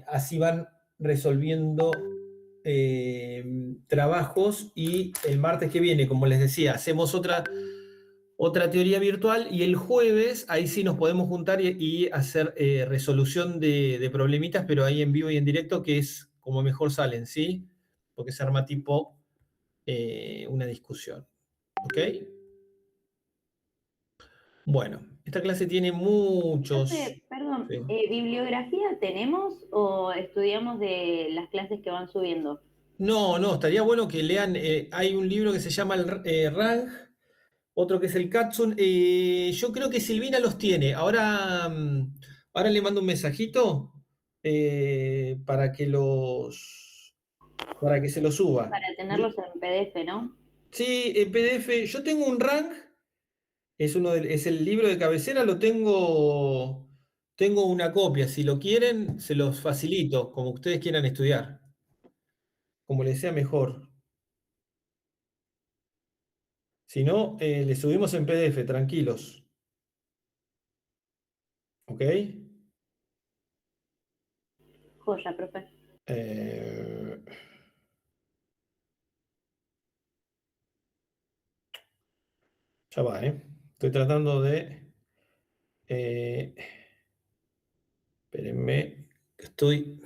así van resolviendo trabajos, y el martes que viene, como les decía, hacemos otra teoría virtual, y el jueves ahí sí nos podemos juntar y hacer resolución de problemitas, pero ahí en vivo y en directo, que es como mejor salen, ¿sí? Porque se arma tipo una discusión. ¿Ok? Bueno, esta clase tiene muchos... Perdón, Sí. ¿bibliografía tenemos o estudiamos de las clases que van subiendo? No, estaría bueno que lean, hay un libro que se llama el Rang, otro que es el Katsun. Yo creo que Silvina los tiene. Ahora le mando un mensajito para que se los suba. Para tenerlos en PDF, ¿no? Sí, en PDF. Yo tengo un Rang, es el libro de cabecera, tengo una copia. Si lo quieren, se los facilito, como ustedes quieran estudiar, como les sea mejor. Si no, le subimos en PDF, tranquilos. ¿Ok? Joya, profe. Eh, ya va, ¿eh? Estoy tratando de... espérenme, que estoy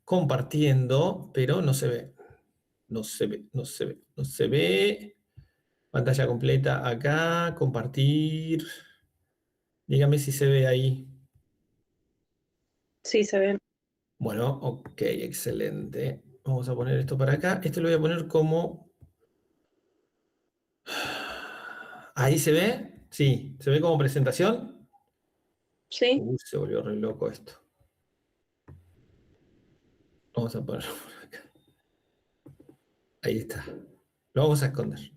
compartiendo, pero no se ve. No se ve, no se ve, no se ve. Pantalla completa acá, compartir. Dígame si se ve ahí. Sí, se ve. Bueno, ok, excelente. Vamos a poner esto para acá. Este lo voy a poner como... ¿Ahí se ve? Sí, ¿se ve como presentación? Sí. Se volvió re loco esto. Vamos a ponerlo por acá. Ahí está. Lo vamos a esconder.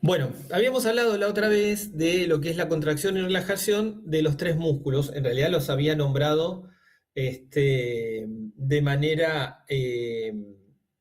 Bueno, habíamos hablado la otra vez de lo que es la contracción y relajación de los tres músculos. En realidad los había nombrado de manera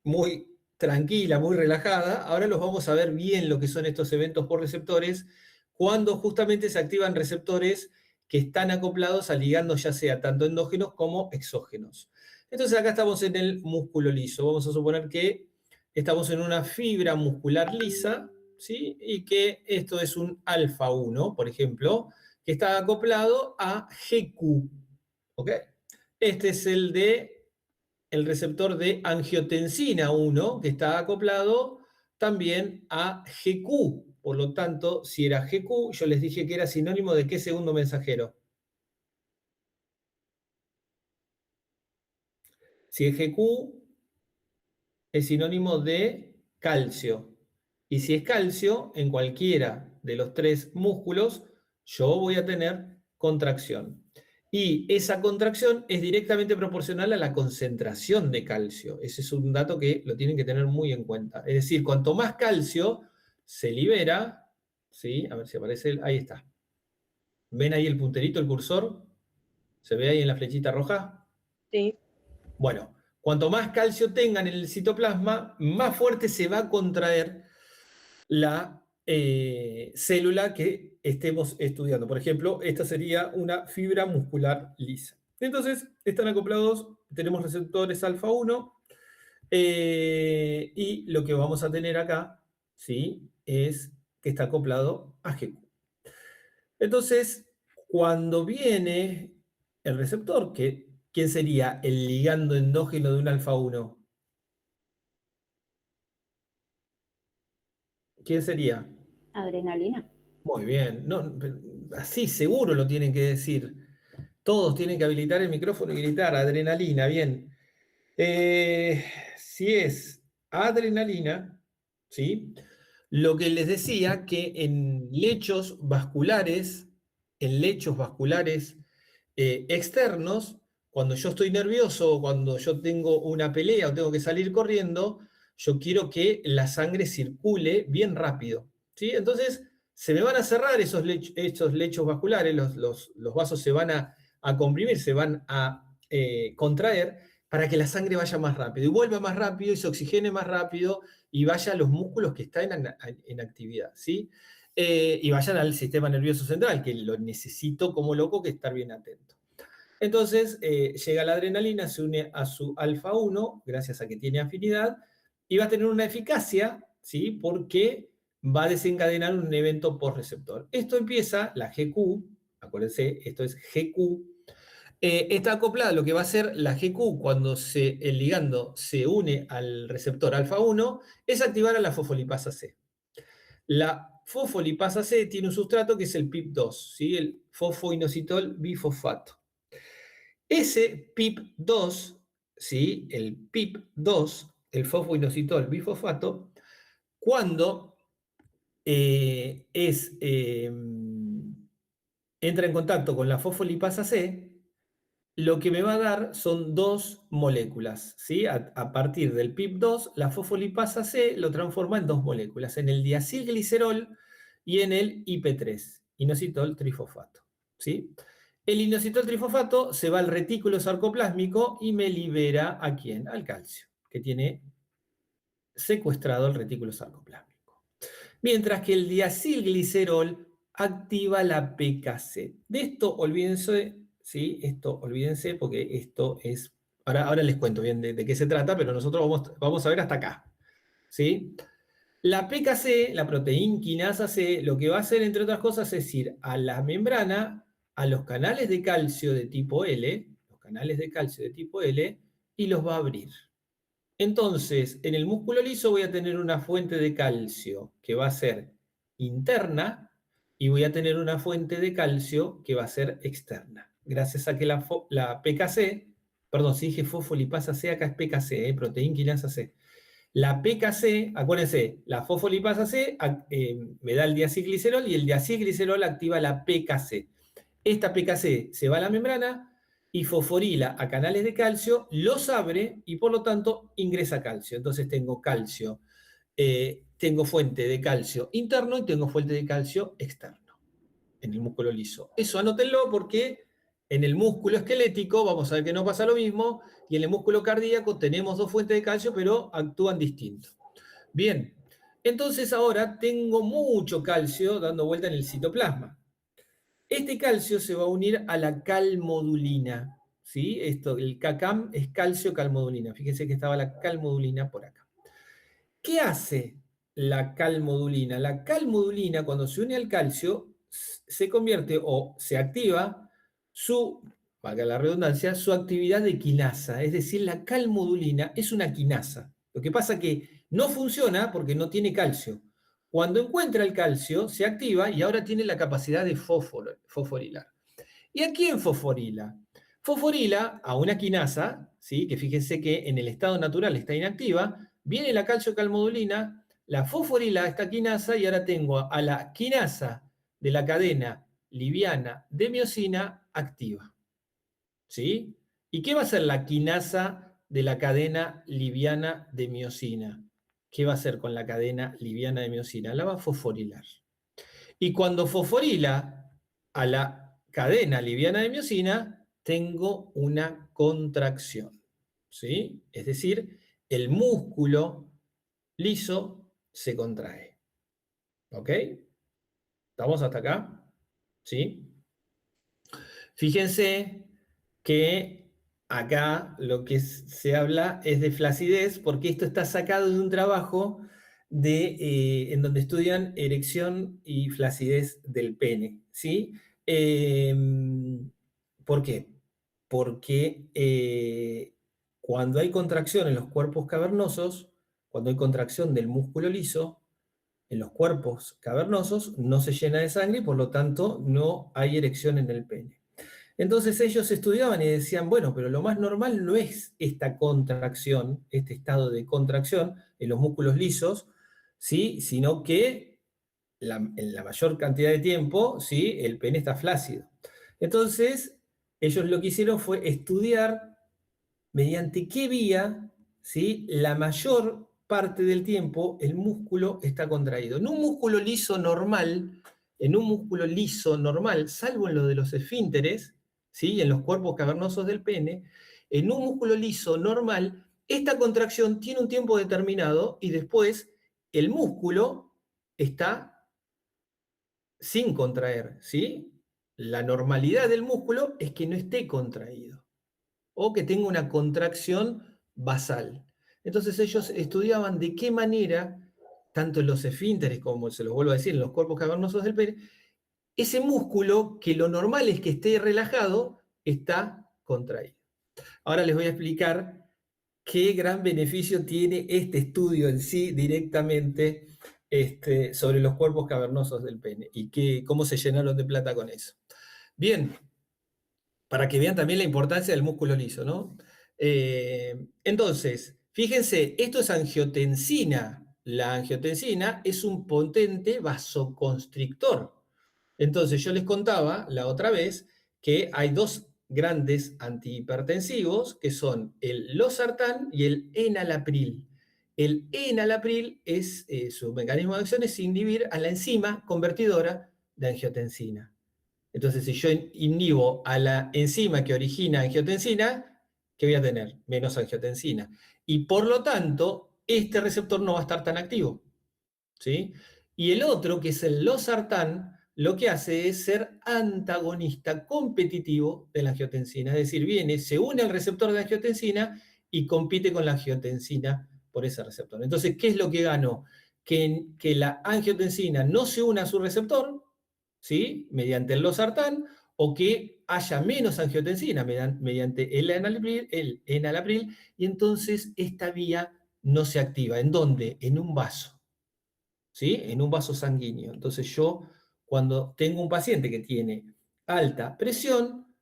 muy tranquila, muy relajada. Ahora los vamos a ver bien lo que son estos eventos por receptores, cuando justamente se activan receptores que están acoplados a ligandos, ya sea tanto endógenos como exógenos. Entonces acá estamos en el músculo liso. Vamos a suponer que estamos en una fibra muscular lisa, ¿sí? Y que esto es un alfa 1, por ejemplo, que está acoplado a GQ. ¿Ok? Este es el receptor de angiotensina 1, que está acoplado también a GQ. Por lo tanto, si era GQ, yo les dije que era sinónimo de ¿qué segundo mensajero? Si es GQ, es sinónimo de calcio. Y si es calcio, en cualquiera de los tres músculos, yo voy a tener contracción. Y esa contracción es directamente proporcional a la concentración de calcio. Ese es un dato que lo tienen que tener muy en cuenta. Es decir, cuanto más calcio se libera, ¿sí? A ver si aparece, ahí está. ¿Ven ahí el punterito, el cursor? ¿Se ve ahí en la flechita roja? Sí. Bueno, cuanto más calcio tengan en el citoplasma, más fuerte se va a contraer la célula que estemos estudiando. Por ejemplo, esta sería una fibra muscular lisa. Entonces, están acoplados, tenemos receptores alfa 1, y lo que vamos a tener acá, ¿sí? Es que está acoplado a GQ. Entonces, cuando viene el receptor, ¿quién sería el ligando endógeno de un alfa 1? ¿Quién sería? Adrenalina. Muy bien. No, así seguro lo tienen que decir. Todos tienen que habilitar el micrófono y gritar, adrenalina, bien. Si es adrenalina, ¿sí? Lo que les decía, que en lechos vasculares externos, cuando yo estoy nervioso, cuando yo tengo una pelea o tengo que salir corriendo, yo quiero que la sangre circule bien rápido, ¿sí? Entonces, se me van a cerrar esos lechos vasculares, los vasos se van a comprimir, se van a contraer, para que la sangre vaya más rápido y vuelva más rápido y se oxigene más rápido y vaya a los músculos que están en actividad, ¿sí? Y vayan al sistema nervioso central, que lo necesito como loco que estar bien atento. Entonces llega la adrenalina, se une a su alfa 1, gracias a que tiene afinidad, y va a tener una eficacia, ¿sí? Porque va a desencadenar un evento postreceptor. Esto empieza, la GQ, acuérdense, esto es GQ, está acoplada a lo que va a ser la GQ cuando el ligando se une al receptor alfa 1, es activar a la fosfolipasa C. La fosfolipasa C tiene un sustrato que es el PIP2, ¿sí? El fosfoinositol bifosfato. Ese PIP2, ¿sí? El PIP2, el fosfoinositol bifosfato, cuando entra en contacto con la fosfolipasa C, lo que me va a dar son dos moléculas, ¿sí? A partir del PIP2, la fosfolipasa C lo transforma en dos moléculas, en el diacilglicerol y en el IP3, inositol trifosfato, ¿sí? El inositol trifosfato se va al retículo sarcoplásmico y me libera ¿a quién? Al calcio, que tiene secuestrado el retículo sarcoplásmico. Mientras que el diacilglicerol activa la PKC. De esto olvídense, ¿sí? Esto olvídense porque esto es... Ahora les cuento bien de qué se trata, pero nosotros vamos a ver hasta acá, ¿sí? La PKC, la proteína quinasa C, lo que va a hacer, entre otras cosas, es ir a la membrana, a los canales de calcio de tipo L, los canales de calcio de tipo L, y los va a abrir. Entonces, en el músculo liso voy a tener una fuente de calcio que va a ser interna y voy a tener una fuente de calcio que va a ser externa. Gracias a que la PKC, perdón, si dije fosfolipasa C, acá es PKC, proteína quinasa C. La PKC, acuérdense, la fosfolipasa C me da el diacilglicerol y el diacilglicerol activa la PKC. Esta PKC se va a la membrana y fosforila a canales de calcio, los abre y por lo tanto ingresa calcio. Entonces tengo calcio, tengo fuente de calcio interno y tengo fuente de calcio externo en el músculo liso. Eso anótenlo porque en el músculo esquelético vamos a ver que no pasa lo mismo y en el músculo cardíaco tenemos dos fuentes de calcio pero actúan distinto. Bien, entonces ahora tengo mucho calcio dando vuelta en el citoplasma. Este calcio se va a unir a la calmodulina, ¿sí? El CACAM es calcio-calmodulina. Fíjense que estaba la calmodulina por acá. ¿Qué hace la calmodulina? La calmodulina, cuando se une al calcio, se convierte o se activa valga la redundancia, su actividad de quinasa. Es decir, la calmodulina es una quinasa. Lo que pasa es que no funciona porque no tiene calcio. Cuando encuentra el calcio, se activa y ahora tiene la capacidad de fosforilar. ¿Y a quién fosforila? Fosforila a una quinasa, ¿sí? Que fíjense que en el estado natural está inactiva, viene la calciocalmodulina, la fosforila a esta quinasa y ahora tengo a la quinasa de la cadena liviana de miosina activa. ¿Sí? ¿Y qué va a hacer la quinasa de la cadena liviana de miosina? ¿Qué va a hacer con la cadena liviana de miosina? La va a fosforilar. Y cuando fosforila a la cadena liviana de miosina, tengo una contracción. ¿Sí? Es decir, el músculo liso se contrae. ¿Ok? ¿Estamos hasta acá? ¿Sí? Fíjense que acá lo que se habla es de flacidez, porque esto está sacado de un trabajo en donde estudian erección y flacidez del pene. ¿Sí? ¿Por qué? Porque cuando hay contracción en los cuerpos cavernosos, cuando hay contracción del músculo liso, en los cuerpos cavernosos no se llena de sangre y por lo tanto no hay erección en el pene. Entonces ellos estudiaban y decían, bueno, pero lo más normal no es esta contracción, este estado de contracción en los músculos lisos, ¿sí? Sino que en la mayor cantidad de tiempo, ¿sí? El pene está flácido. Entonces, ellos lo que hicieron fue estudiar mediante qué vía, ¿sí? La mayor parte del tiempo el músculo está contraído. En un músculo liso normal, salvo en lo de los esfínteres, ¿sí? En los cuerpos cavernosos del pene, en un músculo liso normal, esta contracción tiene un tiempo determinado y después el músculo está sin contraer, ¿sí? La normalidad del músculo es que no esté contraído o que tenga una contracción basal. Entonces ellos estudiaban de qué manera, tanto en los esfínteres como, se los vuelvo a decir, en los cuerpos cavernosos del pene, ese músculo, que lo normal es que esté relajado, está contraído. Ahora les voy a explicar qué gran beneficio tiene este estudio en sí directamente sobre los cuerpos cavernosos del pene y cómo se llenaron de plata con eso. Bien, para que vean también la importancia del músculo liso, ¿no? Entonces, fíjense, esto es angiotensina. La angiotensina es un potente vasoconstrictor. Entonces, yo les contaba la otra vez que hay dos grandes antihipertensivos que son el losartán y el enalapril. El enalapril su mecanismo de acción es inhibir a la enzima convertidora de angiotensina. Entonces, si yo inhibo a la enzima que origina angiotensina, ¿qué voy a tener? Menos angiotensina. Y por lo tanto, este receptor no va a estar tan activo. ¿Sí? Y el otro, que es el losartán, lo que hace es ser antagonista competitivo de la angiotensina. Es decir, se une al receptor de angiotensina y compite con la angiotensina por ese receptor. Entonces, ¿qué es lo que ganó? Que la angiotensina no se una a su receptor, ¿sí? Mediante el losartán, o que haya menos angiotensina mediante el enalapril, y entonces esta vía no se activa. ¿En dónde? En un vaso, ¿sí? En un vaso sanguíneo. Entonces yo, cuando tengo un paciente que tiene alta presión,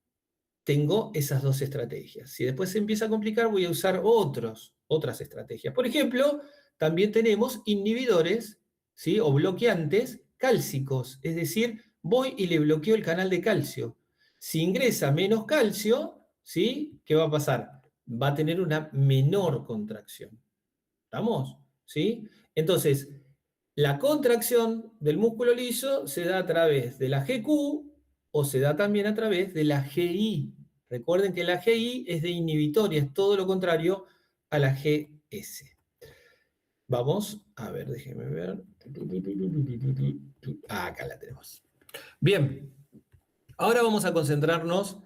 tengo esas dos estrategias. Si después se empieza a complicar, voy a usar otras estrategias. Por ejemplo, también tenemos inhibidores, ¿sí? O bloqueantes cálcicos, es decir, voy y le bloqueo el canal de calcio. Si ingresa menos calcio, ¿sí? ¿Qué va a pasar? Va a tener una menor contracción. ¿Estamos? ¿Sí? Entonces, la contracción del músculo liso se da a través de la GQ o se da también a través de la GI. Recuerden que la GI es de inhibitoria, es todo lo contrario a la GS. Vamos a ver, déjenme ver. Acá la tenemos. Bien, ahora vamos a concentrarnos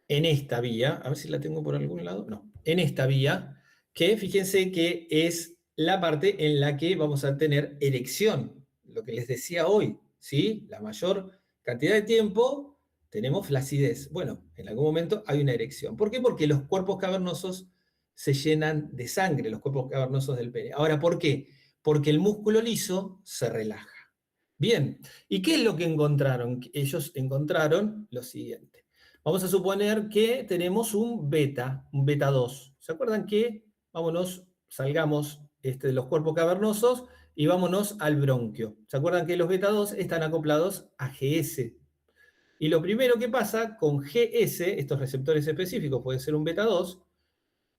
en esta vía. A ver si la tengo por algún lado. No, en esta vía, que fíjense que es la parte en la que vamos a tener erección, lo que les decía hoy, ¿sí? La mayor cantidad de tiempo tenemos flacidez. Bueno, en algún momento hay una erección. ¿Por qué? Porque los cuerpos cavernosos se llenan de sangre, los cuerpos cavernosos del pene. Ahora, ¿por qué? Porque el músculo liso se relaja. Bien, ¿y qué es lo que encontraron? Ellos encontraron lo siguiente. Vamos a suponer que tenemos un beta 2. ¿Se acuerdan que? Salgamos de los cuerpos cavernosos y vámonos al bronquio. ¿Se acuerdan que los beta 2 están acoplados a GS? Y lo primero que pasa con GS, estos receptores específicos, puede ser un beta 2,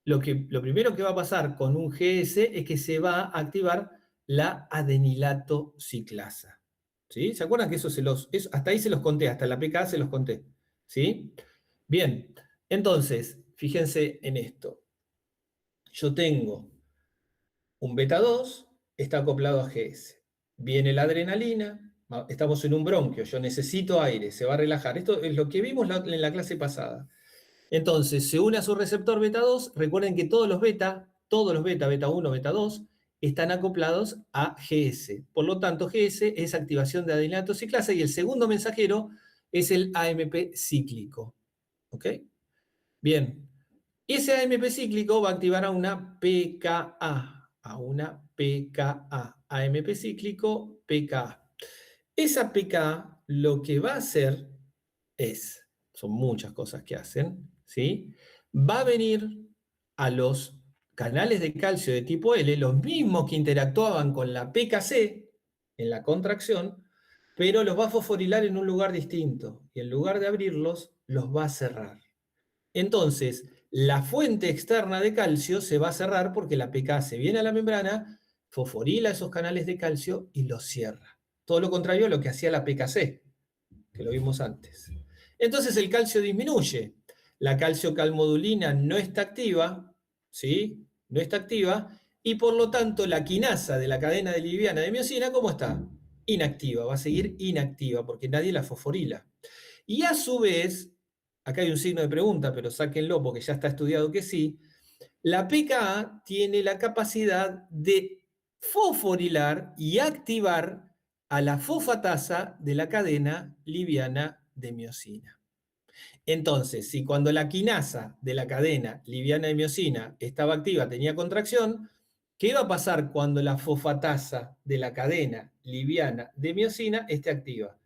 lo primero que va a pasar con un GS es que se va a activar la adenilato ciclasa. ¿Sí? ¿Se acuerdan que hasta ahí se los conté, hasta la PK se los conté? ¿Sí? Bien, entonces, fíjense en esto. Yo tengo un beta 2, está acoplado a GS. Viene la adrenalina, estamos en un bronquio, yo necesito aire, se va a relajar. Esto es lo que vimos en la clase pasada. Entonces, se une a su receptor beta 2. Recuerden que todos los beta, beta 1, beta 2, están acoplados a GS. Por lo tanto, GS es activación de adenilato ciclasa y el segundo mensajero es el AMP cíclico. ¿Ok? Bien. Ese AMP cíclico va a activar a una PKA, AMP cíclico PKA. Esa PKA lo que va a hacer son muchas cosas que hacen, ¿sí? Va a venir a los canales de calcio de tipo L, los mismos que interactuaban con la PKC en la contracción, pero los va a fosforilar en un lugar distinto. Y en lugar de abrirlos, los va a cerrar. Entonces, la fuente externa de calcio se va a cerrar porque la PKC viene a la membrana, fosforila esos canales de calcio y los cierra. Todo lo contrario a lo que hacía la PKC, que lo vimos antes. Entonces el calcio disminuye. La calciocalmodulina no está activa, ¿sí? No está activa, y por lo tanto la quinasa de la cadena de liviana de miosina, ¿cómo está? Inactiva, va a seguir inactiva porque nadie la fosforila. Y a su vez, acá hay un signo de pregunta, pero sáquenlo porque ya está estudiado que sí, la pKa tiene la capacidad de fosforilar y activar a la fosfatasa de la cadena liviana de miosina. Entonces, si cuando la quinasa de la cadena liviana de miosina estaba activa, tenía contracción, ¿qué iba a pasar cuando la fosfatasa de la cadena liviana de miosina esté activa?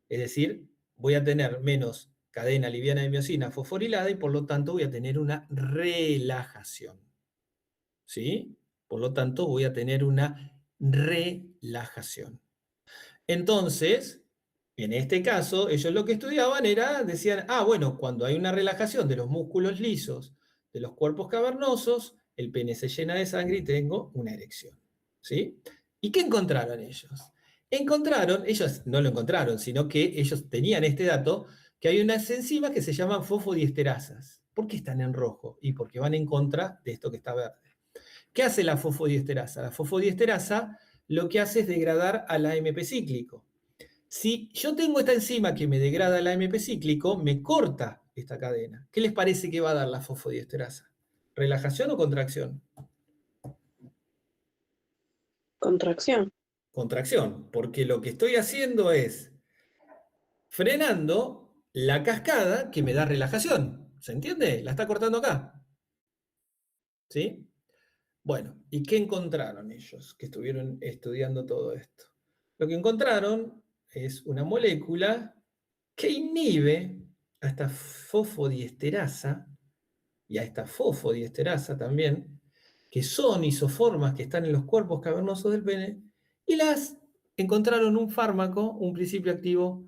Es decir, voy a tener menos cadena liviana de miosina fosforilada y por lo tanto voy a tener una relajación. ¿Sí? Por lo tanto, voy a tener una relajación. Entonces, en este caso, ellos lo que estudiaban era, decían, bueno, cuando hay una relajación de los músculos lisos, de los cuerpos cavernosos, el pene se llena de sangre y tengo una erección. ¿Sí? ¿Y qué encontraron ellos? Encontraron, ellos no lo encontraron, sino que ellos tenían este dato, que hay unas enzimas que se llaman fosfodiesterasas. ¿Por qué están en rojo? Y porque van en contra de esto que está verde. ¿Qué hace la fosfodiesterasa? La fosfodiesterasa lo que hace es degradar al AMP cíclico. Si yo tengo esta enzima que me degrada el AMP cíclico, me corta esta cadena. ¿Qué les parece que va a dar la fosfodiesterasa? ¿Relajación o contracción? Contracción. Contracción, porque lo que estoy haciendo es frenando la cascada que me da relajación. ¿Se entiende? La está cortando acá. ¿Sí? Bueno, ¿y qué encontraron ellos que estuvieron estudiando todo esto? Lo que encontraron es una molécula que inhibe a esta fosfodiesterasa y a esta fosfodiesterasa también, que son isoformas que están en los cuerpos cavernosos del pene, y las encontraron un fármaco, un principio activo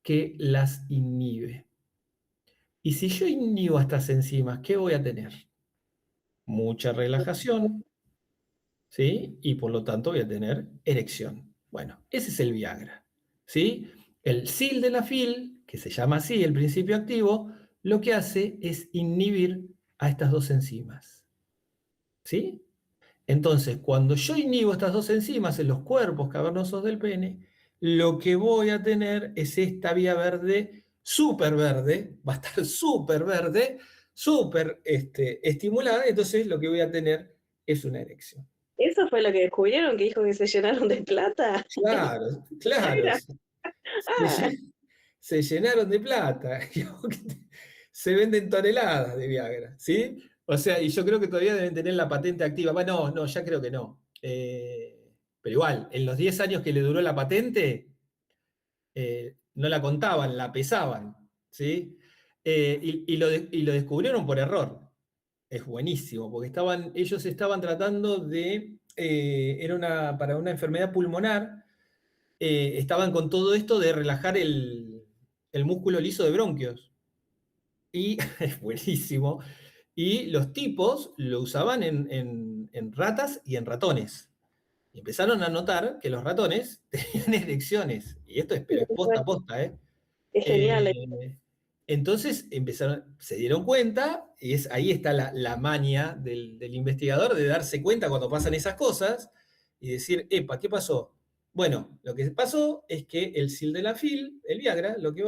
que las inhibe. Y si yo inhibo a estas enzimas, ¿qué voy a tener? Mucha relajación, ¿sí? Y por lo tanto voy a tener erección. Bueno, ese es el Viagra, ¿sí? El sildenafil, que se llama así, el principio activo, lo que hace es inhibir a estas dos enzimas, ¿sí? Entonces, cuando yo inhibo estas dos enzimas en los cuerpos cavernosos del pene, lo que voy a tener es esta vía verde, súper verde, va a estar súper verde, súper estimulada, entonces lo que voy a tener es una erección. ¿Eso fue lo que descubrieron, que dijo que se llenaron de plata? Claro, claro. Mira. Ah, Se llenaron de plata. Se venden toneladas de Viagra, ¿sí? O sea, y yo creo que todavía deben tener la patente activa. Bueno, no, ya creo que no. Pero igual, en los 10 años que le duró la patente, no la contaban, la pesaban, ¿sí? Y lo descubrieron por error. Es buenísimo, porque ellos estaban tratando de, para una enfermedad pulmonar, estaban con todo esto de relajar el músculo liso de bronquios. Y es buenísimo. Y los tipos lo usaban en ratas y en ratones. Y empezaron a notar que los ratones tenían erecciones. Y esto es, pero es posta a posta, ¿eh? es genial. Entonces se dieron cuenta, y ahí está la maña del investigador de darse cuenta cuando pasan esas cosas y decir, epa, ¿qué pasó? Bueno, lo que pasó es que el sildenafil, el Viagra, lo que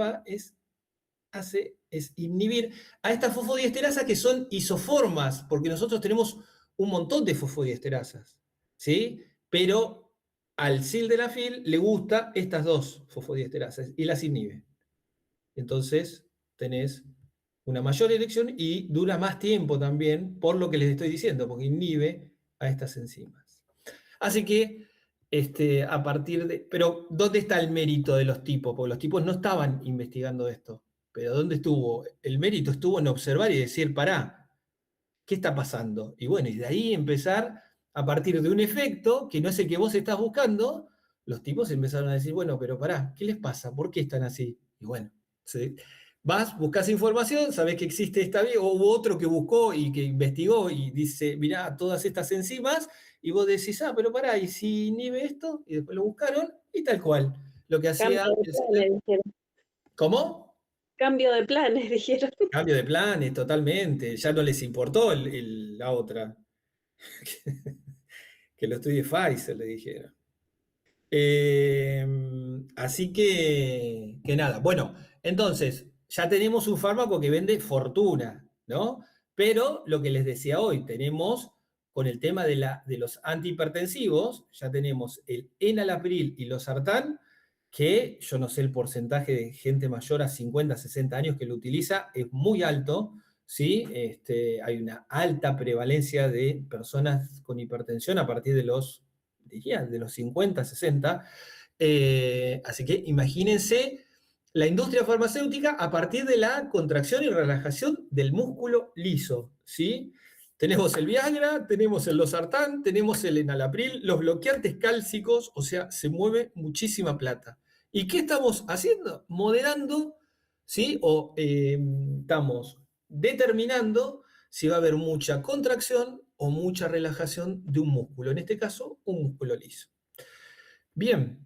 hace es inhibir a estas fosfodiesterasas que son isoformas, porque nosotros tenemos un montón de fosfodiesterasas, ¿sí? Pero al sildenafil le gusta estas dos fosfodiesterasas y las inhibe. Entonces tenés una mayor erección y dura más tiempo también, por lo que les estoy diciendo, porque inhibe a estas enzimas. Así que, a partir de... Pero, ¿dónde está el mérito de los tipos? Porque los tipos no estaban investigando esto. Pero ¿dónde estuvo? El mérito estuvo en observar y decir, pará, ¿qué está pasando? Y bueno, y de ahí empezar, a partir de un efecto, que no es el que vos estás buscando, los tipos empezaron a decir, bueno, pero pará, ¿qué les pasa? ¿Por qué están así? Y bueno, vas, buscas información, sabés que existe esta vía, o hubo otro que buscó y que investigó y dice, mirá, todas estas enzimas, y vos decís, pero pará, ¿y si inhibe esto? Y después lo buscaron, y tal cual. Lo que hacía... Cambio de planes, dijeron. ¿Cómo? Cambio de planes, dijeron. Cambio de planes, totalmente. Ya no les importó la otra. Que lo estudie Pfizer, le dijeron. Así que nada. Bueno, entonces, ya tenemos un fármaco que vende fortuna, ¿no? Pero lo que les decía hoy, tenemos con el tema de los antihipertensivos, ya tenemos el enalapril y losartán, que yo no sé el porcentaje de gente mayor a 50, 60 años que lo utiliza, es muy alto, ¿sí? Hay una alta prevalencia de personas con hipertensión a partir de los, diría, de los 50, 60. Así que imagínense la industria farmacéutica a partir de la contracción y relajación del músculo liso, ¿sí? Tenemos el Viagra, tenemos el losartán, tenemos el enalapril, los bloqueantes cálcicos, o sea, se mueve muchísima plata. ¿Y qué estamos haciendo? Moderando, ¿sí? O estamos determinando si va a haber mucha contracción o mucha relajación de un músculo, en este caso, un músculo liso. Bien.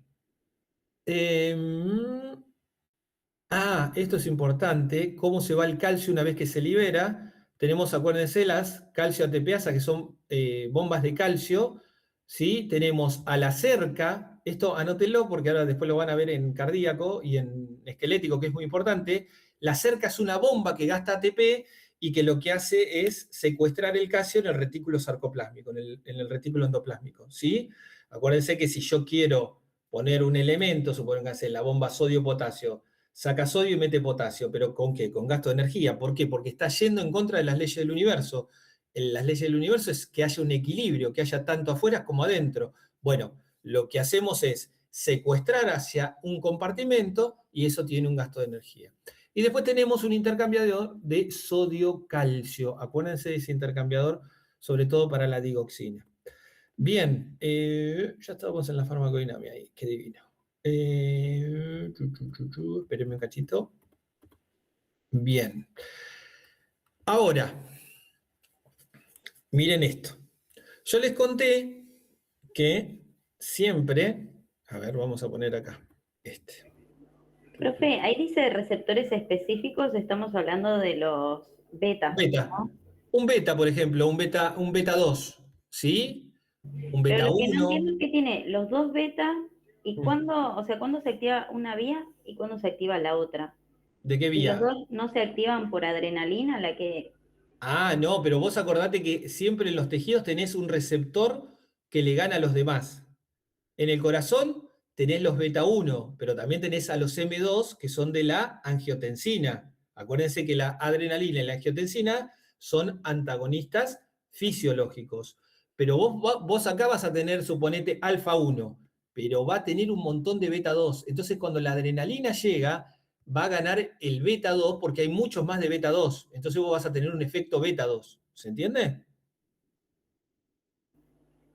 Esto es importante, cómo se va el calcio una vez que se libera. Tenemos, acuérdense, las calcio ATPasa, que son bombas de calcio, ¿sí? Tenemos a la cerca, esto anótenlo porque ahora después lo van a ver en cardíaco y en esquelético, que es muy importante. La cerca es una bomba que gasta ATP y que lo que hace es secuestrar el calcio en el retículo sarcoplásmico, en el retículo endoplásmico, ¿sí? Acuérdense que si yo quiero poner un elemento, supónganse la bomba sodio-potasio, saca sodio y mete potasio, pero ¿con qué? Con gasto de energía. ¿Por qué? Porque está yendo en contra de las leyes del universo. Las leyes del universo es que haya un equilibrio, que haya tanto afuera como adentro. Bueno, lo que hacemos es secuestrar hacia un compartimento y eso tiene un gasto de energía. Y después tenemos un intercambiador de sodio-calcio. Acuérdense de ese intercambiador, sobre todo para la digoxina. Bien, ya estábamos en la farmacodinámica ahí, qué divino. Espérenme un cachito. Bien. Ahora, miren esto. Yo les conté que siempre, a ver, vamos a poner acá, Profe, ahí dice receptores específicos, estamos hablando de los betas, Beta. ¿no? Un beta, por ejemplo, un beta 2, ¿sí? Un Pero beta lo que no 1. entiendo es que tiene los dos betas y Mm. cuándo se activa una vía y cuándo se activa la otra. ¿De qué Y los vía? dos no se activan por adrenalina, la que... No, pero vos acordate que siempre en los tejidos tenés un receptor que le gana a los demás. En el corazón tenés los beta 1, pero también tenés a los M2 que son de la angiotensina. Acuérdense que la adrenalina y la angiotensina son antagonistas fisiológicos. Pero vos acá vas a tener, suponete, alfa 1, pero va a tener un montón de beta 2. Entonces, cuando la adrenalina llega, va a ganar el beta 2 porque hay muchos más de beta 2. Entonces, vos vas a tener un efecto beta 2. ¿Se entiende?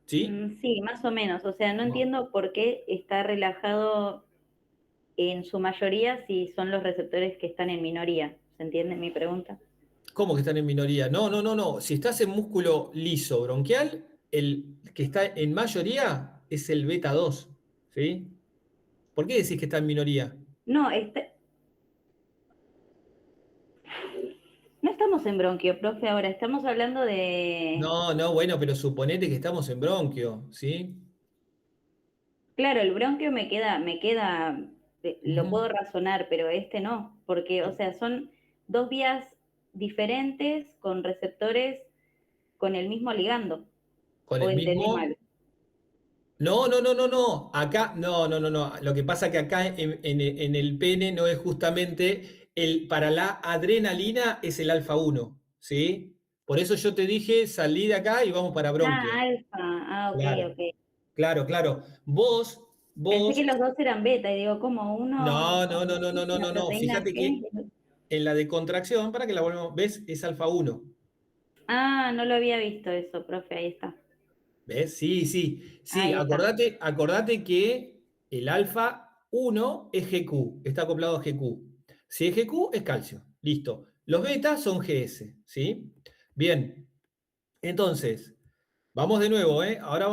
¿Sí? Sí, más o menos. O sea, no No. entiendo por qué está relajado en su mayoría si son los receptores que están en minoría. ¿Se entiende mi pregunta? ¿Cómo que están en minoría? No, no, no, no. Si estás en músculo liso bronquial, el que está en mayoría es el beta 2, ¿sí? ¿Por qué decís que está en minoría? No, no estamos en bronquio, profe, ahora estamos hablando de... No, no, bueno, pero suponete que estamos en bronquio, ¿sí? Claro, el bronquio lo Ujú. puedo razonar, pero este no, porque, o sea, son dos vías diferentes con receptores con el mismo ligando, Con o el entendí mismo. mal. No, no, no, no, no. Acá, no, no, no, no. Lo que pasa que acá en el pene no es justamente para la adrenalina es el alfa 1, ¿sí? Por eso yo te dije, salí de acá y vamos para bronquio. Alfa, ok, Claro, ok. claro, claro. Vos, Pensé vos, que los dos eran beta, y digo, como uno no, no, con no, no, no, no, una no, no. proteína Fíjate G. que en la de contracción, para que la volvamos, ¿ves? Es alfa 1. No lo había visto eso, profe, ahí está. ¿Ves? Sí, sí, sí. Ahí está. Acordate que el alfa 1 es GQ, está acoplado a GQ. Si es GQ, es calcio. Listo. Los betas son GS, ¿sí? Bien. Entonces, vamos de nuevo, ¿eh? Ahora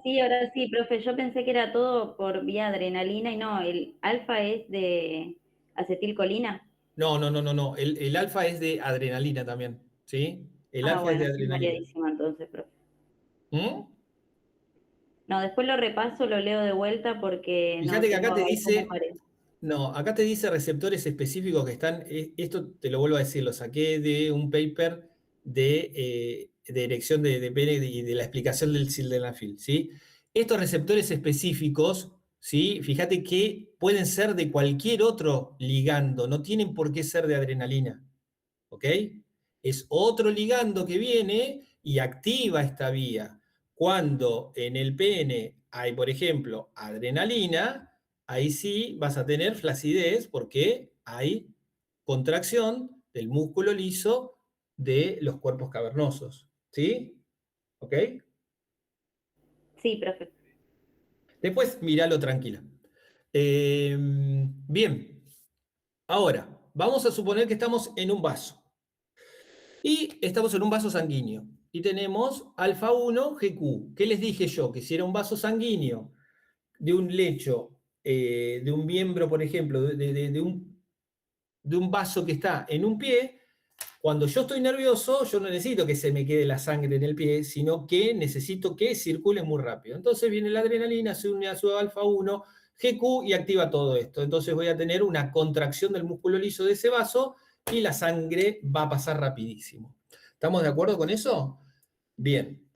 sí, profe, yo pensé que era todo por vía adrenalina y no, el alfa es de acetilcolina. No, no, no, no, no. El alfa es de adrenalina también, ¿sí? El alfa es Bueno, de estoy adrenalina. mareadísima entonces, profe. ¿Mm? No, después lo repaso, lo leo de vuelta porque no Fíjate que acá tengo te ahí como dice, mareo. No, acá te dice receptores específicos que están, esto te lo vuelvo a decir, lo saqué de un paper de erección de pene y de la explicación del sildenafil, ¿sí? Estos receptores específicos, ¿sí? Fíjate que pueden ser de cualquier otro ligando, no tienen por qué ser de adrenalina, ¿ok? Es otro ligando que viene y activa esta vía. Cuando en el pene hay, por ejemplo, adrenalina, ahí sí vas a tener flacidez porque hay contracción del músculo liso de los cuerpos cavernosos. ¿Sí? ¿Ok? Sí, profe. Después míralo tranquila. Bien, ahora vamos a suponer que estamos en un vaso. Y estamos en un vaso sanguíneo. Y tenemos alfa 1 GQ. ¿Qué les dije yo? Que si era un vaso sanguíneo de un lecho, de un miembro, por ejemplo, de un vaso que está en un pie, cuando yo estoy nervioso, yo no necesito que se me quede la sangre en el pie, sino que necesito que circule muy rápido. Entonces viene la adrenalina, se une a su alfa 1 GQ y activa todo esto. Entonces voy a tener una contracción del músculo liso de ese vaso y la sangre va a pasar rapidísimo. ¿Estamos de acuerdo con eso? Bien.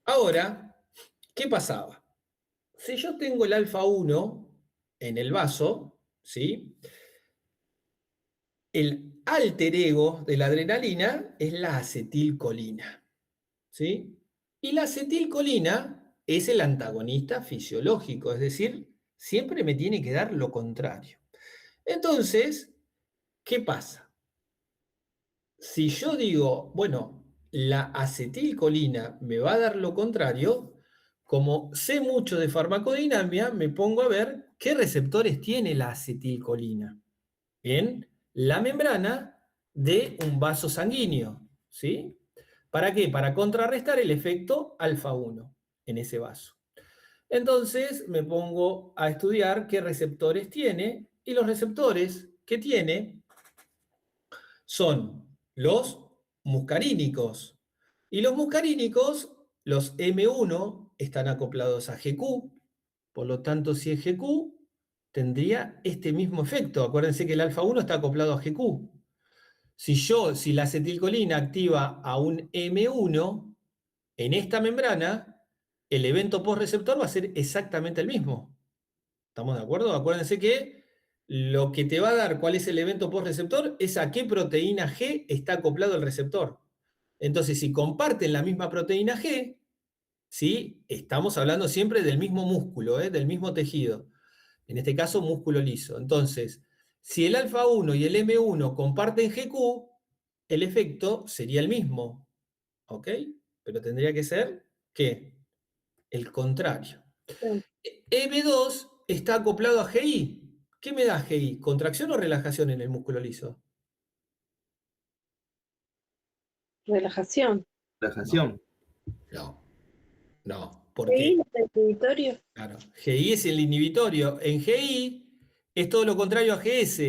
Ahora, ¿qué pasaba? Si yo tengo el alfa 1 en el vaso, ¿sí? El alter ego de la adrenalina es la acetilcolina, ¿sí? Y la acetilcolina es el antagonista fisiológico, es decir, siempre me tiene que dar lo contrario. Entonces, ¿qué pasa? Si yo digo, bueno, la acetilcolina me va a dar lo contrario, como sé mucho de farmacodinámica, me pongo a ver qué receptores tiene la acetilcolina en la membrana de un vaso sanguíneo, ¿sí? ¿Para qué? Para contrarrestar el efecto alfa 1 en ese vaso. Entonces me pongo a estudiar qué receptores tiene y los receptores que tiene son los muscarínicos. Y los muscarínicos, los M1, están acoplados a GQ, por lo tanto, si es GQ, tendría este mismo efecto. Acuérdense que el alfa 1 está acoplado a GQ. Si la acetilcolina activa a un M1 en esta membrana, el evento postreceptor va a ser exactamente el mismo. ¿Estamos de acuerdo? Acuérdense que lo que te va a dar cuál es el evento postreceptor es a qué proteína G está acoplado el receptor. Entonces, si comparten la misma proteína G, ¿sí? Estamos hablando siempre del mismo músculo, del mismo tejido. En este caso, músculo liso. Entonces, si el alfa 1 y el M1 comparten GQ, el efecto sería el mismo. ¿Ok? Pero tendría que ser, ¿qué? El contrario. EB2 está acoplado a GI. ¿Qué me da GI? ¿Contracción o relajación en el músculo liso? Relajación. Relajación. No, no. Sí, Porque, el territorio. claro, GI es el inhibitorio. En GI es todo lo contrario a GS.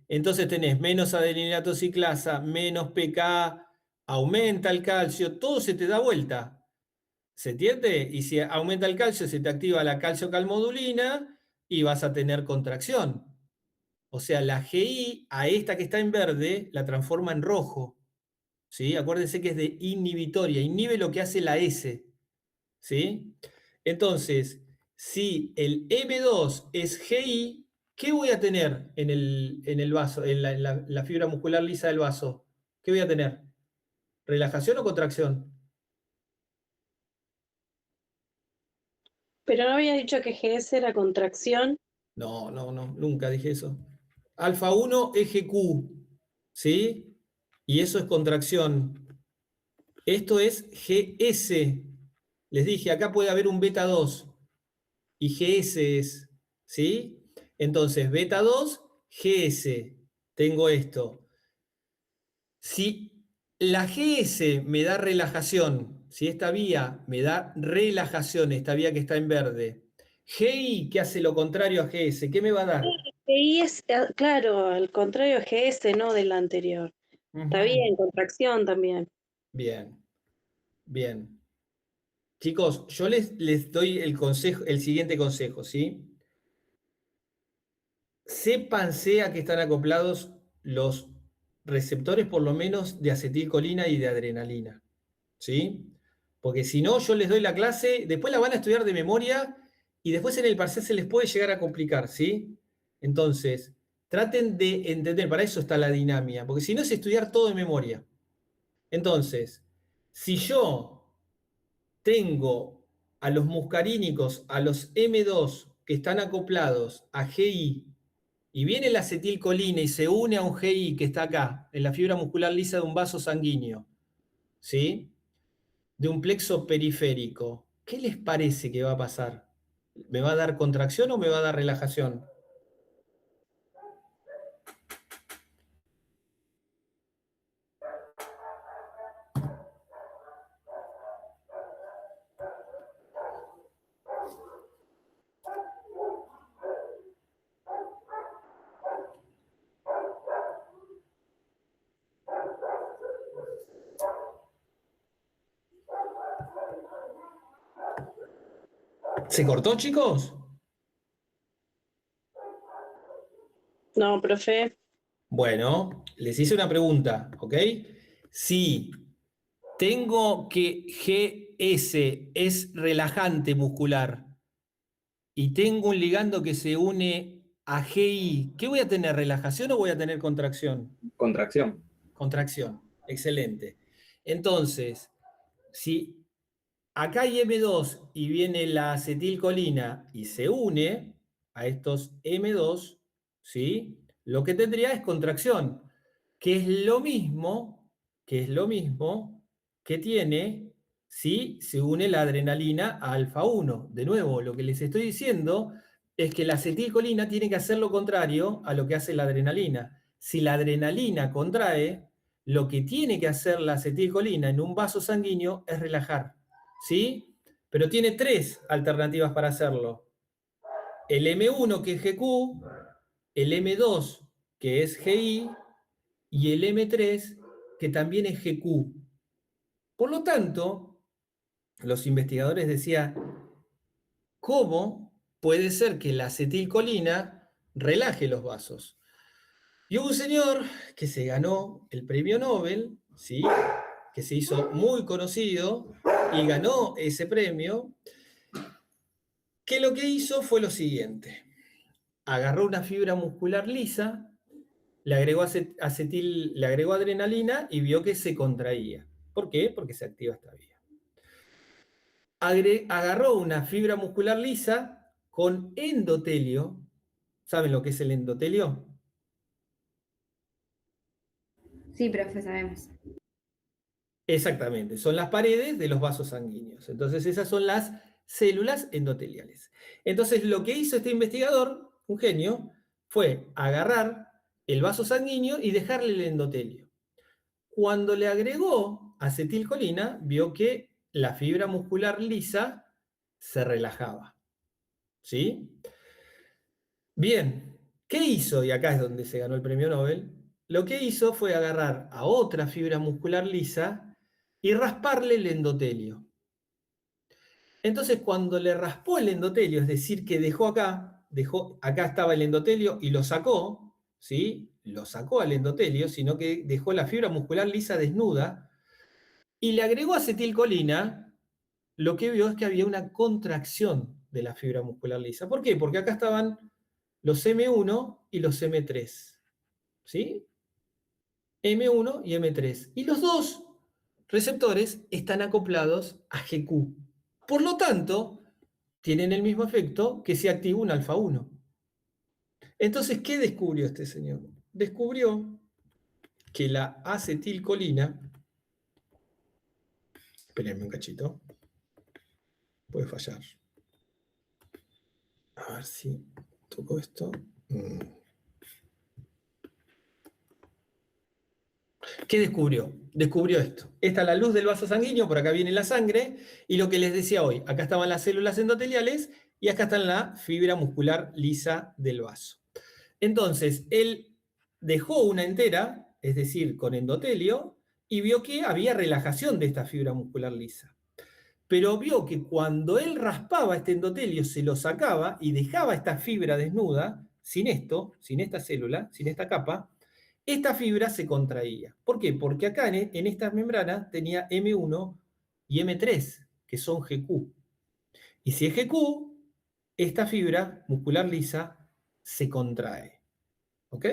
Entonces tenés menos adeninato ciclasa, menos pK, aumenta el calcio, todo se te da vuelta. ¿Se entiende? Y si aumenta el calcio, se te activa la calciocalmodulina y vas a tener contracción. O sea, la GI a esta que está en verde la transforma en rojo. ¿Sí? Acuérdense que es de inhibitoria, inhibe lo que hace la S. ¿Sí? Entonces, si el M2 es GI, ¿qué voy a tener en el vaso, la fibra muscular lisa del vaso? ¿Qué voy a tener? ¿Relajación o contracción? Pero no había dicho que GS era contracción. No, no, no, nunca dije eso. Alfa 1 eje Q, ¿sí? Y eso es contracción. Esto es GS. Les dije, acá puede haber un beta 2 y GS es, ¿sí? Entonces, beta 2, GS. Tengo esto. Si la GS me da relajación, si esta vía me da relajación, esta vía que está en verde, GI, que hace lo contrario a GS, ¿qué me va a dar? GI es, claro, al contrario GS, no del anterior. Está bien, contracción también. Bien, bien. Chicos, yo les doy el consejo, el siguiente consejo, ¿sí? sépanse a qué están acoplados los receptores, por lo menos de acetilcolina y de adrenalina, ¿sí? Porque si no, yo les doy la clase, después la van a estudiar de memoria y después en el parcial se les puede llegar a complicar, ¿sí? Entonces, traten de entender, para eso está la dinamia, porque si no es estudiar todo de memoria. Entonces, si yo tengo a los muscarínicos, a los M2 que están acoplados a GI, y viene la acetilcolina y se une a un GI que está acá, en la fibra muscular lisa de un vaso sanguíneo, ¿sí? De un plexo periférico, ¿qué les parece que va a pasar? ¿Me va a dar contracción o me va a dar relajación? ¿Se cortó, chicos? No, profe. Bueno, les hice una pregunta, ¿ok? Si tengo que GS es relajante muscular y tengo un ligando que se une a GI, ¿qué voy a tener? ¿Relajación o voy a tener contracción? Contracción. Contracción, excelente. Entonces, si acá hay M2 y viene la acetilcolina y se une a estos M2, ¿sí? Lo que tendría es contracción, que es lo mismo que tiene si se une la adrenalina a alfa 1. De nuevo, lo que les estoy diciendo es que la acetilcolina tiene que hacer lo contrario a lo que hace la adrenalina. Si la adrenalina contrae, lo que tiene que hacer la acetilcolina en un vaso sanguíneo es relajar, ¿sí? Pero tiene tres alternativas para hacerlo. El M1, que es GQ, el M2, que es GI, y el M3, que también es GQ. Por lo tanto, los investigadores decían, ¿cómo puede ser que la acetilcolina relaje los vasos? Y hubo un señor que se ganó el premio Nobel, ¿sí? Que se hizo muy conocido y ganó ese premio, que lo que hizo fue lo siguiente. Agarró una fibra muscular lisa, le agregó le agregó adrenalina y vio que se contraía. ¿Por qué? Porque se activa esta vía. Agarró una fibra muscular lisa con endotelio. ¿Saben lo que es el endotelio? Sí, profe, sabemos. Exactamente, son las paredes de los vasos sanguíneos. Entonces esas son las células endoteliales. Entonces lo que hizo este investigador, un genio, fue agarrar el vaso sanguíneo y dejarle el endotelio. Cuando le agregó acetilcolina, vio que la fibra muscular lisa se relajaba. ¿Sí? Bien, ¿qué hizo? Y acá es donde se ganó el premio Nobel. Lo que hizo fue agarrar a otra fibra muscular lisa y rasparle el endotelio. Entonces, cuando le raspó el endotelio, es decir, que acá estaba el endotelio y lo sacó, ¿sí? Lo sacó al endotelio, sino que dejó la fibra muscular lisa desnuda y le agregó acetilcolina, lo que vio es que había una contracción de la fibra muscular lisa. ¿Por qué? Porque acá estaban los M1 y los M3, ¿sí? M1 y M3. Y los dos receptores están acoplados a GQ. Por lo tanto, tienen el mismo efecto que si activa un alfa 1. Entonces, ¿qué descubrió este señor? Descubrió que la acetilcolina, espérenme un cachito, puede fallar. A ver si toco esto. ¿Qué descubrió? Descubrió esto. Esta es la luz del vaso sanguíneo, por acá viene la sangre, y lo que les decía hoy, acá estaban las células endoteliales y acá está la fibra muscular lisa del vaso. Entonces, él dejó una entera, es decir, con endotelio, y vio que había relajación de esta fibra muscular lisa. Pero vio que cuando él raspaba este endotelio, se lo sacaba y dejaba esta fibra desnuda, sin esto, sin esta célula, sin esta capa, esta fibra se contraía. ¿Por qué? Porque acá en esta membrana tenía M1 y M3, que son GQ. Y si es GQ, esta fibra muscular lisa se contrae. ¿Ok?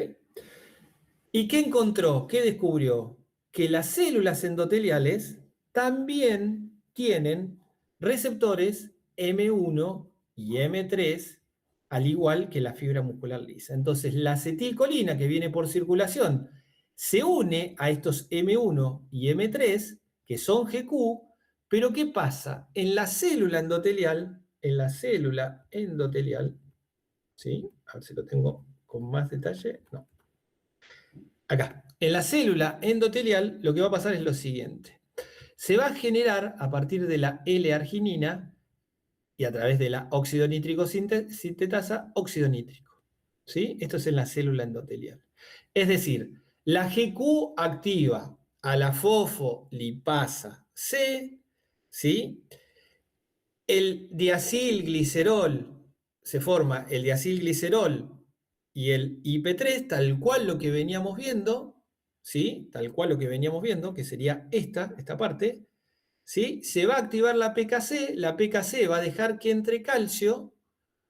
¿Y qué encontró? ¿Qué descubrió? Que las células endoteliales también tienen receptores M1 y M3, al igual que la fibra muscular lisa. Entonces, la acetilcolina que viene por circulación se une a estos M1 y M3, que son GQ, pero ¿qué pasa? En la célula endotelial, ¿sí? A ver si lo tengo con más detalle. No. Acá, en la célula endotelial, lo que va a pasar es lo siguiente. Se va a generar a partir de la L-arginina y a través de la óxido nítrico sintetasa, óxido nítrico. ¿Sí? Esto es en la célula endotelial. Es decir, la GQ activa a la fosfolipasa C, ¿sí? El diacilglicerol, se forma el diacilglicerol y el IP3, tal cual lo que veníamos viendo, ¿sí? Tal cual lo que veníamos viendo, que sería esta parte, ¿sí? Se va a activar la PKC va a dejar que entre calcio,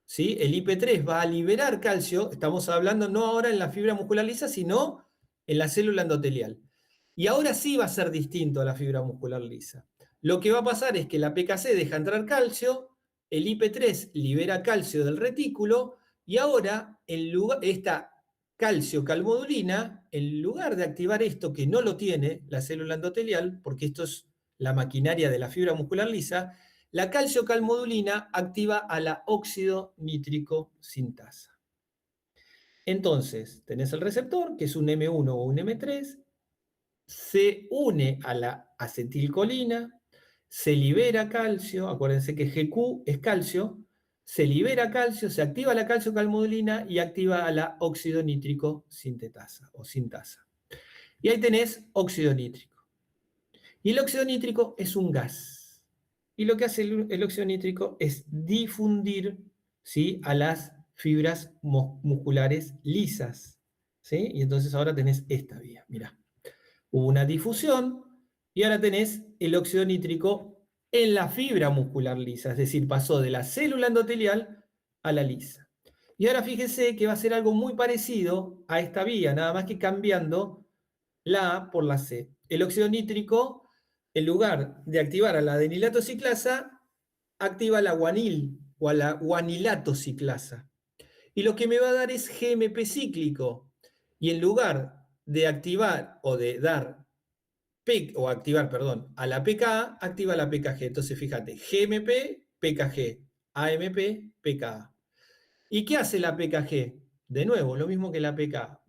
¿sí? El IP3 va a liberar calcio, estamos hablando no ahora en la fibra muscular lisa, sino en la célula endotelial. Y ahora sí va a ser distinto a la fibra muscular lisa. Lo que va a pasar es que la PKC deja entrar calcio, el IP3 libera calcio del retículo, y ahora esta calcio-calmodulina, en lugar de activar esto que no lo tiene la célula endotelial, porque esto es la maquinaria de la fibra muscular lisa, la calcio-calmodulina activa a la óxido nítrico sintasa. Entonces, tenés el receptor, que es un M1 o un M3, se une a la acetilcolina, se libera calcio, acuérdense que GQ es calcio, se libera calcio, se activa la calcio-calmodulina y activa a la óxido nítrico sintetasa o sintasa. Y ahí tenés óxido nítrico. Y el óxido nítrico es un gas. Y lo que hace el óxido nítrico es difundir, ¿sí?, a las fibras musculares lisas. ¿Sí? Y entonces ahora tenés esta vía, mirá. Hubo una difusión y ahora tenés el óxido nítrico en la fibra muscular lisa, es decir, pasó de la célula endotelial a la lisa. Y ahora fíjese que va a ser algo muy parecido a esta vía, nada más que cambiando la A por la C. El óxido nítrico, en lugar de activar a la adenilato ciclasa, activa la guanil o a la guanilato ciclasa. Y lo que me va a dar es GMP cíclico. Y en lugar de activar o de dar a la PKA, activa la PKG. Entonces fíjate, GMP, PKG, AMP, PKA. ¿Y qué hace la PKG? De nuevo, lo mismo que la PKA.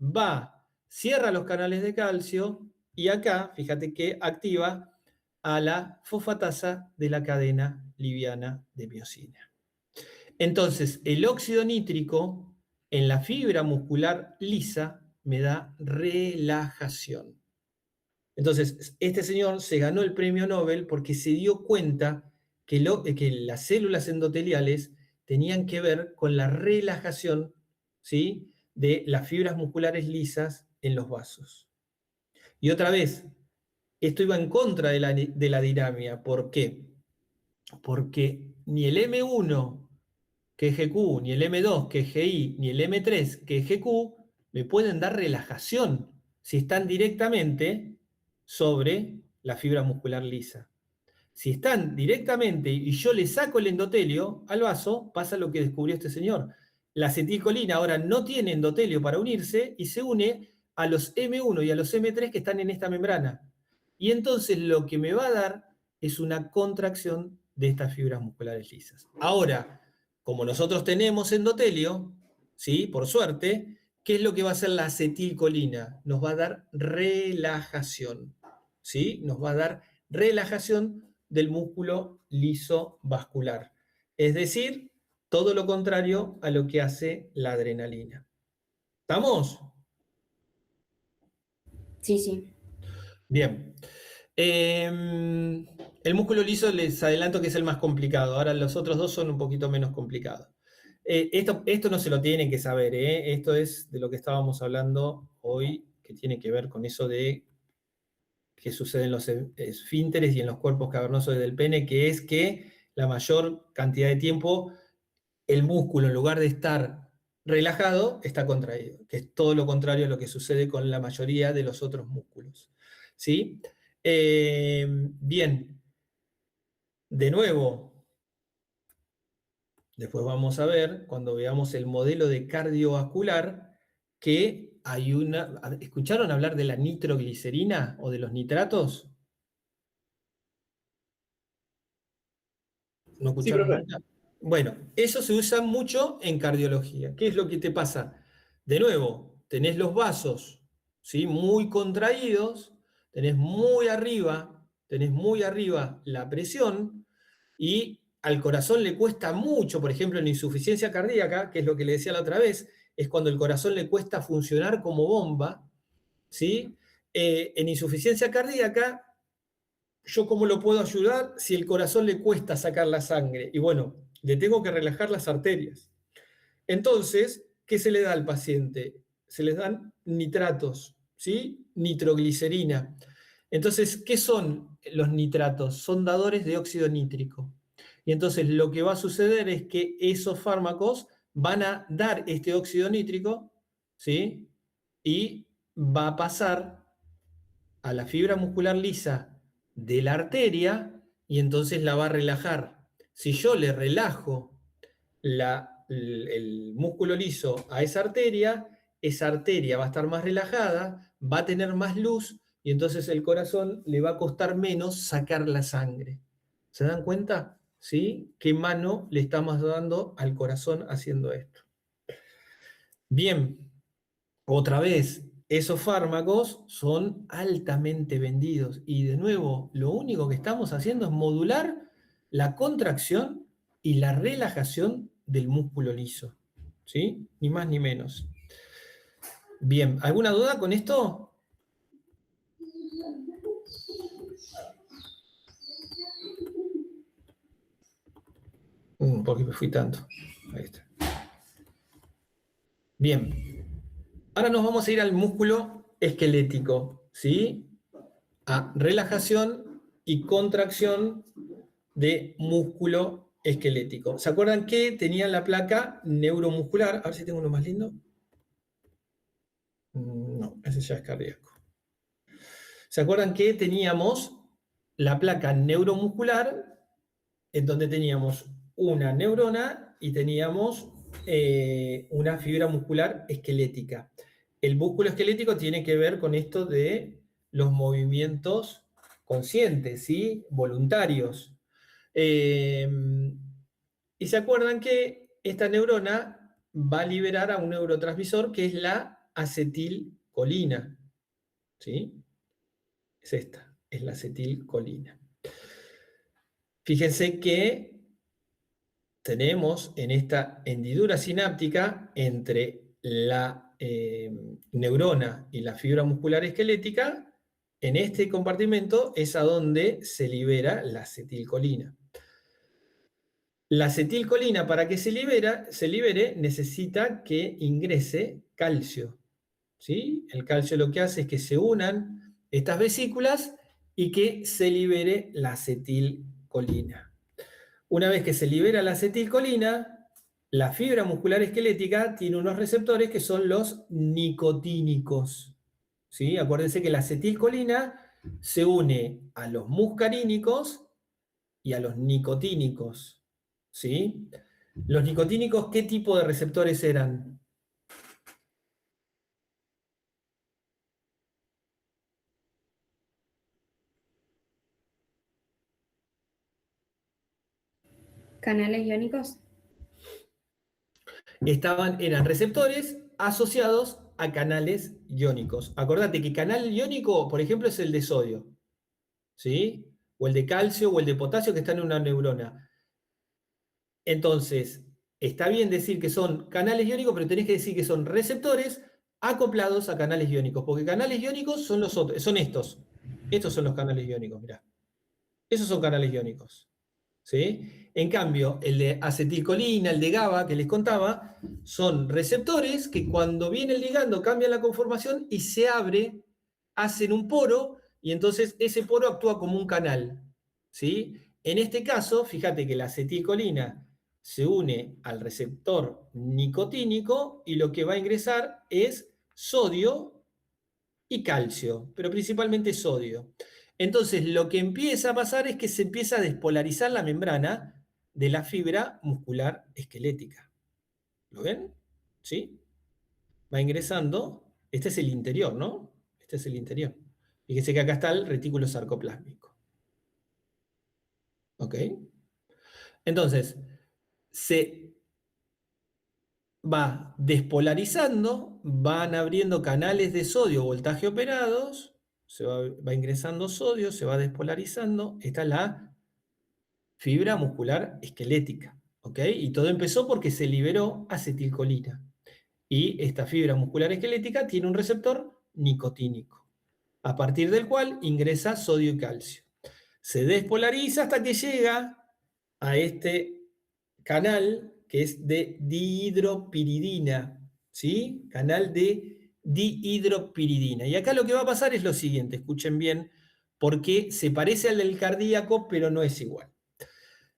Cierra los canales de calcio y acá, fíjate que activa a la fosfatasa de la cadena liviana de miosina. Entonces, el óxido nítrico en la fibra muscular lisa me da relajación. Entonces, este señor se ganó el premio Nobel porque se dio cuenta que las células endoteliales tenían que ver con la relajación, ¿sí?, de las fibras musculares lisas en los vasos. Y otra vez, esto iba en contra de la dinámica. ¿Por qué? Porque ni el M1, que es GQ, ni el M2, que es GI, ni el M3, que es GQ, me pueden dar relajación si están directamente sobre la fibra muscular lisa. Si están directamente y yo le saco el endotelio al vaso, pasa lo que descubrió este señor. La acetilcolina ahora no tiene endotelio para unirse y se une a los M1 y a los M3 que están en esta membrana. Y entonces lo que me va a dar es una contracción de estas fibras musculares lisas. Ahora, como nosotros tenemos endotelio, ¿sí?, por suerte, ¿qué es lo que va a hacer la acetilcolina? Nos va a dar relajación, ¿sí? Nos va a dar relajación del músculo liso vascular. Es decir, todo lo contrario a lo que hace la adrenalina. ¿Estamos? Sí, sí. Bien. El músculo liso les adelanto que es el más complicado. Ahora los otros dos son un poquito menos complicados. Esto no se lo tienen que saber, ¿eh? Esto es de lo que estábamos hablando hoy, que tiene que ver con eso de qué sucede en los esfínteres y en los cuerpos cavernosos del pene, que es que la mayor cantidad de tiempo el músculo, en lugar de estar relajado, está contraído, que es todo lo contrario a lo que sucede con la mayoría de los otros músculos. ¿Sí? Bien, de nuevo, después vamos a ver, cuando veamos el modelo de cardiovascular, que hay una... ¿Escucharon hablar de la nitroglicerina o de los nitratos? ¿No escucharon nunca? Bueno, eso se usa mucho en cardiología. ¿Qué es lo que te pasa? De nuevo, tenés los vasos, ¿sí? Muy contraídos, tenés muy arriba la presión y al corazón le cuesta mucho, por ejemplo, en insuficiencia cardíaca, que es lo que le decía la otra vez, es cuando el corazón le cuesta funcionar como bomba, ¿sí? En insuficiencia cardíaca, ¿yo cómo lo puedo ayudar si el corazón le cuesta sacar la sangre? Y bueno, le tengo que relajar las arterias. Entonces, ¿qué se le da al paciente? Se les dan nitratos, ¿sí? Nitroglicerina. Entonces, ¿qué son los nitratos? Son dadores de óxido nítrico. Y entonces lo que va a suceder es que esos fármacos van a dar este óxido nítrico, ¿sí? Y va a pasar a la fibra muscular lisa de la arteria y entonces la va a relajar. Si yo le relajo el músculo liso a esa arteria va a estar más relajada, va a tener más luz y entonces el corazón le va a costar menos sacar la sangre. ¿Se dan cuenta? ¿Sí? ¿Qué mano le estamos dando al corazón haciendo esto? Bien, otra vez, esos fármacos son altamente vendidos y de nuevo, lo único que estamos haciendo es modular la contracción y la relajación del músculo liso, ¿sí? Ni más ni menos. Bien, ¿alguna duda con esto? ¿Por qué me fui tanto? Ahí está. Bien, ahora nos vamos a ir al músculo esquelético, ¿sí? A relajación y contracción de músculo esquelético. ¿Se acuerdan que tenían la placa neuromuscular? A ver si tengo uno más lindo. No, ese ya es cardíaco. ¿Se acuerdan que teníamos la placa neuromuscular en donde teníamos una neurona y teníamos una fibra muscular esquelética? El músculo esquelético tiene que ver con esto de los movimientos conscientes, ¿sí? Voluntarios. Y se acuerdan que esta neurona va a liberar a un neurotransmisor que es la acetilcolina. ¿Sí? Es esta, es la acetilcolina. Fíjense que tenemos en esta hendidura sináptica entre la neurona y la fibra muscular esquelética, en este compartimento es a donde se libera la acetilcolina. La acetilcolina, para que se libere, necesita que ingrese calcio, ¿sí? El calcio lo que hace es que se unan estas vesículas y que se libere la acetilcolina. Una vez que se libera la acetilcolina, la fibra muscular esquelética tiene unos receptores que son los nicotínicos, ¿sí? Acuérdense que la acetilcolina se une a los muscarínicos y a los nicotínicos, ¿sí? Los nicotínicos, ¿qué tipo de receptores eran? ¿Canales iónicos? Eran receptores asociados a canales iónicos. Acordate que canal iónico, por ejemplo, es el de sodio, ¿sí? O el de calcio o el de potasio que están en una neurona. Entonces, está bien decir que son canales iónicos, pero tenés que decir que son receptores acoplados a canales iónicos, porque canales iónicos son los otros, son estos. Estos son los canales iónicos, mirá. Esos son canales iónicos. ¿sí? En cambio, el de acetilcolina, el de GABA que les contaba, son receptores que cuando viene el ligando cambian la conformación y se abre, hacen un poro, y entonces ese poro actúa como un canal, ¿sí? En este caso, fíjate que la acetilcolina se une al receptor nicotínico y lo que va a ingresar es sodio y calcio, pero principalmente sodio. Entonces, lo que empieza a pasar es que se empieza a despolarizar la membrana de la fibra muscular esquelética. ¿Lo ven? ¿Sí? Va ingresando. Este es el interior, ¿no? Este es el interior. Fíjense que acá está el retículo sarcoplásmico. ¿Ok? Entonces, se va despolarizando, van abriendo canales de sodio voltaje operados, va ingresando sodio, se va despolarizando. Esta es la fibra muscular esquelética, ¿ok? Y todo empezó porque se liberó acetilcolina. Y esta fibra muscular esquelética tiene un receptor nicotínico, a partir del cual ingresa sodio y calcio. Se despolariza hasta que llega a este canal que es de dihidropiridina, ¿sí? Canal de dihidropiridina. Y acá lo que va a pasar es lo siguiente, escuchen bien, porque se parece al del cardíaco, pero no es igual.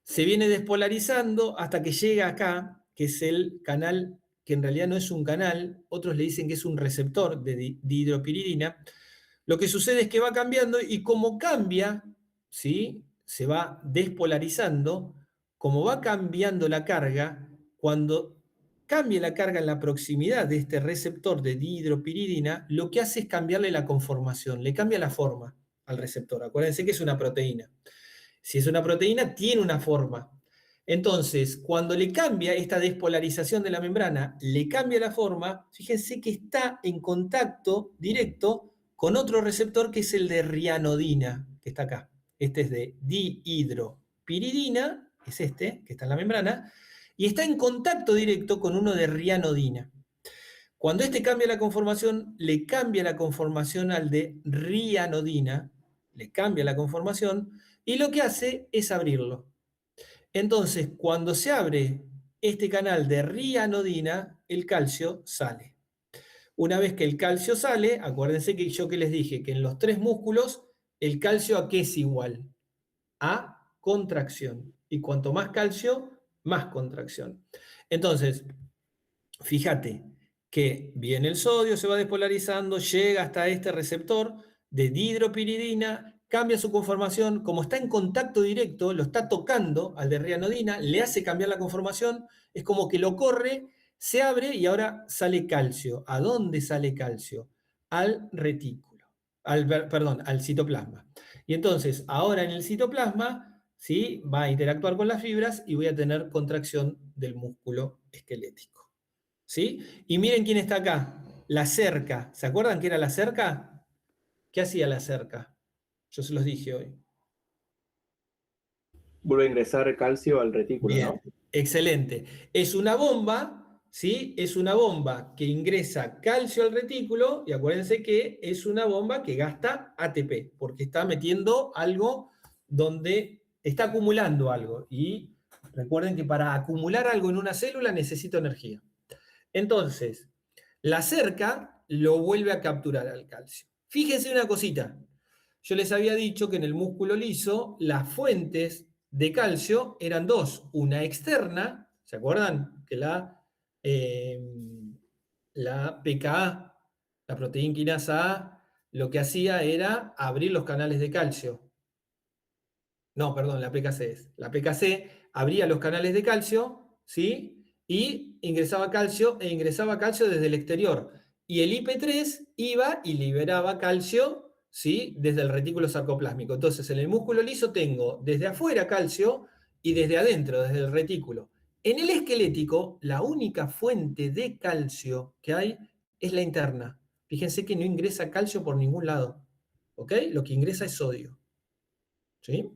Se viene despolarizando hasta que llega acá, que es el canal, que en realidad no es un canal, otros le dicen que es un receptor de dihidropiridina. Lo que sucede es que va cambiando y como cambia, ¿sí? Se va despolarizando, como va cambiando la carga, cuando cambia la carga en la proximidad de este receptor de dihidropiridina, lo que hace es cambiarle la conformación, le cambia la forma al receptor. Acuérdense que es una proteína. Si es una proteína, tiene una forma. Entonces, cuando le cambia esta despolarización de la membrana, le cambia la forma, fíjense que está en contacto directo con otro receptor que es el de rianodina, que está acá. Este es de dihidropiridina, es este, que está en la membrana, y está en contacto directo con uno de rianodina. Cuando este cambia la conformación, le cambia la conformación al de rianodina, le cambia la conformación, y lo que hace es abrirlo. Entonces, cuando se abre este canal de rianodina, el calcio sale. Una vez que el calcio sale, acuérdense que yo que les dije que en los tres músculos, el calcio ¿a qué es igual? A contracción. Y cuanto más calcio, más contracción. Entonces, fíjate que viene el sodio, se va despolarizando, llega hasta este receptor de dihidropiridina, cambia su conformación, como está en contacto directo, lo está tocando al de rianodina, le hace cambiar la conformación, es como que lo corre, se abre y ahora sale calcio. ¿A dónde sale calcio? Al retículo, al citoplasma. Y entonces, ahora en el citoplasma, ¿sí? Va a interactuar con las fibras y voy a tener contracción del músculo esquelético. ¿Sí? Y miren quién está acá, la cerca. ¿Se acuerdan qué era la cerca? ¿Qué hacía la cerca? Yo se los dije hoy. Vuelve a ingresar calcio al retículo, Bien, ¿no? excelente. Es una bomba, ¿sí? Es una bomba que ingresa calcio al retículo y acuérdense que es una bomba que gasta ATP, porque está metiendo algo donde está acumulando algo. Y recuerden que para acumular algo en una célula necesito energía. Entonces, la cerca lo vuelve a capturar al calcio. Fíjense una cosita. Yo les había dicho que en el músculo liso las fuentes de calcio eran dos. Una externa, ¿se acuerdan? Que la PKA, la proteína quinasa A, lo que hacía era abrir los canales de calcio. No, perdón, la PKC es. La PKC abría los canales de calcio, ¿sí? Y ingresaba calcio desde el exterior. Y el IP3 iba y liberaba calcio, ¿sí? Desde el retículo sarcoplásmico. Entonces, en el músculo liso tengo desde afuera calcio y desde adentro, desde el retículo. En el esquelético, la única fuente de calcio que hay es la interna. Fíjense que no ingresa calcio por ningún lado, ¿ok? Lo que ingresa es sodio, ¿sí?